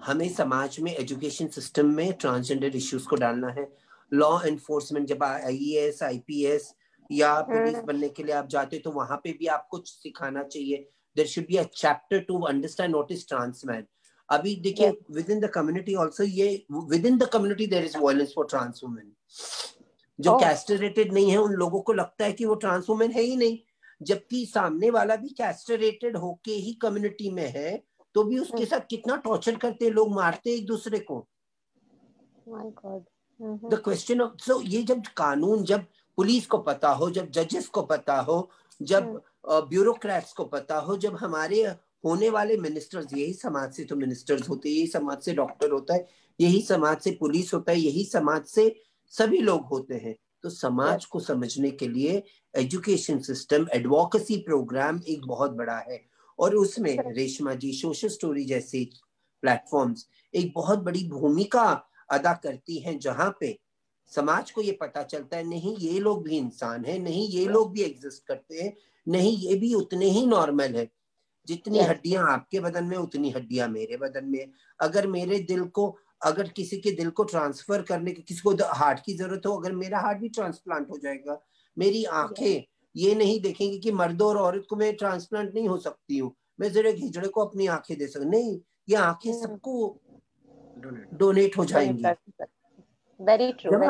हमें समाज में एजुकेशन सिस्टम में ट्रांसजेंडर इश्यूज को डालना है. लॉ एनफोर्समेंट, जब IAS IPS या पुलिस बनने के लिए आप जाते तो वहां पे भी आपको सिखाना चाहिए. There should be a chapter to understand what is trans man. अभी देखिए within the community also, ये within the community there is violence for trans women. जो कैस्ट्रेटेड नहीं है उन लोगों को लगता है कि वो ट्रांस वुमेन है ही नहीं, जबकि सामने वाला भी कैस्ट्रेटेड होके ही कम्युनिटी में है तो भी उसके साथ कितना टॉर्चर करते हैं लोग, मारते एक दूसरे को. My God. The question of, so ये जब कानून, जब पुलिस को पता हो, जब जजेस को पता हो, जब ब्यूरोक्रेट्स को पता हो, जब हमारे होने वाले मिनिस्टर्स, यही समाज से तो मिनिस्टर्स होते हैं, यही समाज से डॉक्टर होता है, यही समाज से पुलिस होता है, यही समाज से सभी लोग होते हैं. तो समाज को समझने के लिए एजुकेशन सिस्टम, एडवोकेसी प्रोग्राम एक बहुत बड़ा है. और उसमें रेशमा जी सोशल स्टोरी जैसे प्लेटफॉर्म्स एक बहुत बड़ी भूमिका अदा करती हैं, जहां पे समाज को ये पता चलता है नहीं ये लोग भी इंसान हैं, नहीं ये लोग भी एग्जिस्ट करते हैं, नहीं ये भी उतने ही नॉर्मल है. जितनी हड्डियां आपके बदन में उतनी हड्डियां मेरे बदन में. अगर मेरे दिल को, अगर किसी के दिल को ट्रांसफर करने के, किसी को हार्ट की जरूरत हो, अगर मेरा हार्ट भी ट्रांसप्लांट हो जाएगा. मेरी आंखें ये नहीं देखेंगे कि मर्द और औरत को मैं ट्रांसप्लांट नहीं हो सकती हूँ, मैं जरा हिजड़े को अपनी आंखें दे सकती, नहीं, ये आंखें सबको डोनेट हो जाएंगी. Very true. जब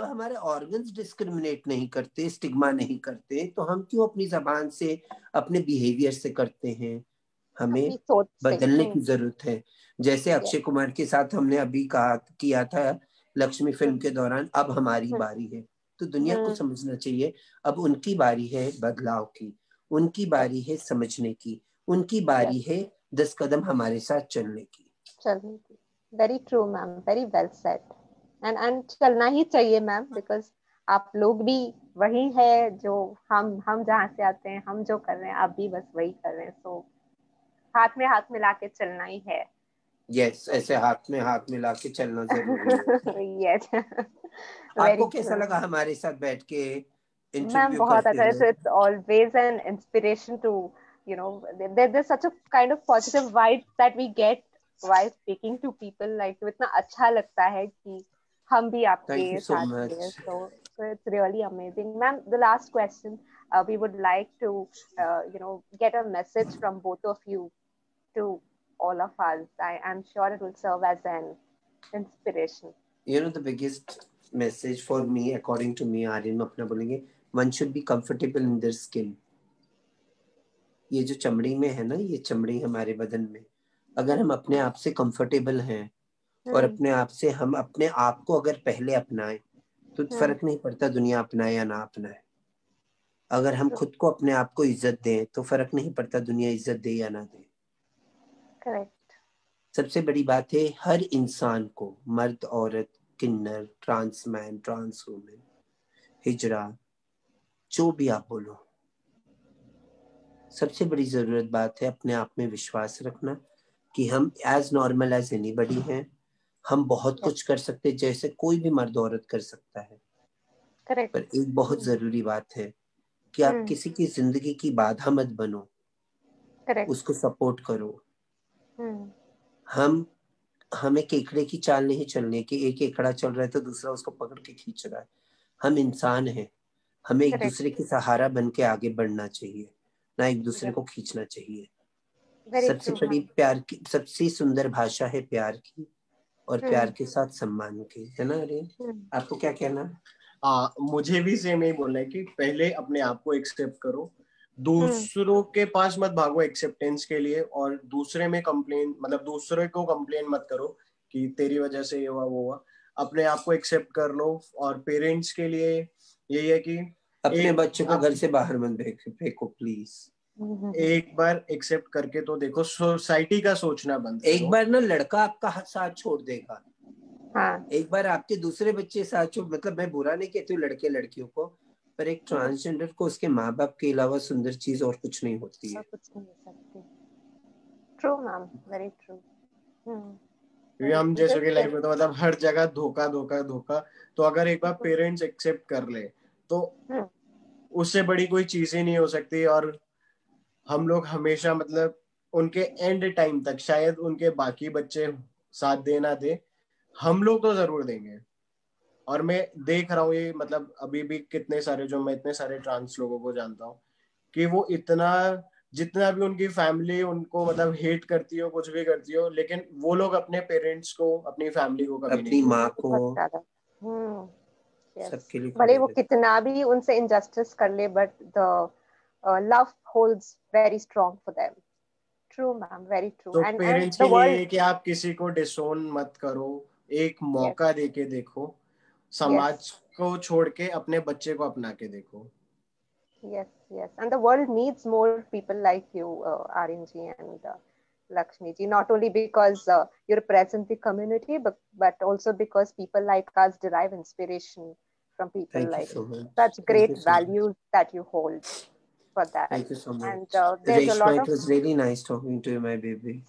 हमारे ऑर्गन्स डिस्क्रिमिनेट नहीं करते, स्टिग्मा नहीं करते, तो हम क्यों अपनी जबान से, अपने बिहेवियर से करते हैं? हमें बदलने की जरूरत है. जैसे अक्षय कुमार के साथ हमने अभी किया था लक्ष्मी फिल्म के दौरान, अब हमारी बारी है. तो दुनिया को समझना चाहिए अब उनकी बारी है बदलाव की, उनकी बारी है समझने की, उनकी बारी है 10 कदम हमारे साथ चलने की. Very true ma'am, very well said. And चलना ही चाहिए मैम, बिकॉज आप लोग भी वही है जो हम जहाँ से आते हैं, हम जो कर रहे हैं आप भी बस वही कर रहे हैं. सो हाथ में हाथ मिला के चलना ही है. यस, ऐसे हाथ में हाथ मिला के चलना जरूरी है. यस. आपको कैसा लगा हमारे साथ बैठ के मैम? बहुत अच्छा. It's always an inspiration to, you know, there's such a kind of positive vibe that we get while speaking to people. Like इतना अच्छा लगता है कि हम भी आपके साथ हैं. So it's really amazing. Ma'am, the last question, we would like to get a message from both of you to all of us. I'm sure it will serve as an inspiration. You know, the biggest message for me, according to me, Aryan अपना बोलेंगे, one should be comfortable in their skin. ये जो चमड़ी में है ना, ये चमड़ी हमारे बदन में, अगर हम अपने आप से कंफर्टेबल हैं और अपने आप से, हम अपने आप को अगर पहले अपनाएं तो फर्क नहीं पड़ता दुनिया अपनाए या ना अपनाए. अगर हम खुद को, अपने आप को इज्जत दें तो फर्क नहीं पड़ता दुनिया इज्जत दे या ना दे. करेक्ट. सबसे बड़ी बात है हर इंसान को, मर्द औरत, किन्नर, ट्रांस मैन, ट्रांस वुमेन, हिजड़ा, जो भी आप बोलो, सबसे बड़ी जरूरत बात है अपने आप में विश्वास रखना कि हम एज नॉर्मल एज एनीबडी हैं. हम बहुत कुछ कर सकते हैं जैसे कोई भी मर्द औरत कर सकता है. Correct. पर एक बहुत जरूरी बात है कि आप किसी की जिंदगी की बाधा मत बनो. Correct. उसको सपोर्ट करो. हमें केकड़े की चाल नहीं चलने की, एक केकड़ा चल रहा है तो दूसरा उसको पकड़ के खींच रहा है. हम इंसान हैं, हमें एक दूसरे की सहारा बन के आगे बढ़ना चाहिए, ना एक दूसरे को खींचना चाहिए. सबसे बड़ी प्यार की, सबसे सुंदर भाषा है प्यार की, और प्यार के साथ सम्मान की, है ना? अरे आपको क्या कहना? मुझे भी सेम यही बोलना है कि पहले अपने आप को एक्सेप्ट करो, दूसरों के पास मत भागो एक्सेप्टेंस के लिए, और दूसरे में कंप्लेन, मतलब दूसरे को कंप्लेन मत करो कि तेरी वजह से ये हुआ वो हुआ। अपने आप को एक्सेप्ट कर लो। और पेरेंट्स के लिए यही है कि अपने बच्चे को घर से बाहर मत फेंको प्लीज। एक बार एक्सेप्ट करके तो देखो, सोसाइटी का सोचना बंद करो। एक बार ना लड़का आपका साथ छोड़ देगा। हाँ. एक बार आपके दूसरे बच्चे साथ छोड़, मतलब मैं बुरा नहीं कहती हूँ लड़के लड़कियों को, पर एक ट्रांसजेंडर को उसके माँ बाप के अलावा सुंदर चीज और कुछ नहीं होती है। कुछ नहीं हो सकती। True ma'am, very true. क्योंकि हम जैसे कि लाइफ में तो मतलब हर जगह धोखा धोखा धोखा, तो अगर एक बार पेरेंट्स एक्सेप्ट कर ले तो उससे बड़ी कोई चीज ही नहीं हो सकती। और हम लोग हमेशा मतलब उनके एंड टाइम तक, शायद उनके बाकी बच्चे साथ दे ना दे, हम लोग तो जरूर देंगे। और मैं देख रहा हूँ ये, मतलब अभी भी कितने सारे, जो मैं इतने सारे ट्रांस लोगों को जानता हूँ कि वो इतना, जितना भी उनकी फैमिली उनको मतलब हेट करती हो, कुछ भी करती हो, लेकिन वो लोग अपने पेरेंट्स को, अपनी फैमिली को कभी अपनी नहीं माँ को, सबके लिए भले वो कितना भी उनसे इनजस्टिस कर ले, but the love holds very strong for them. True ma'am, very true. तो एंड पेरेंट्स द के लिए वर्ल्ड, कि आप किसी को डिसोन मत करो, एक मौका देके देखो, समाज को छोड़ के अपने बच्चे को अपना के देखो। Yes, yes. And the world needs more people like you, RNG and Lakshmi ji, not only because you represent the community, but also because people like us derive inspiration from people Thank you like so much. such Thank great you so much. values that you hold for that. Thank you so much. And there's a Reshma, lot it of was really nice talking to you, my baby.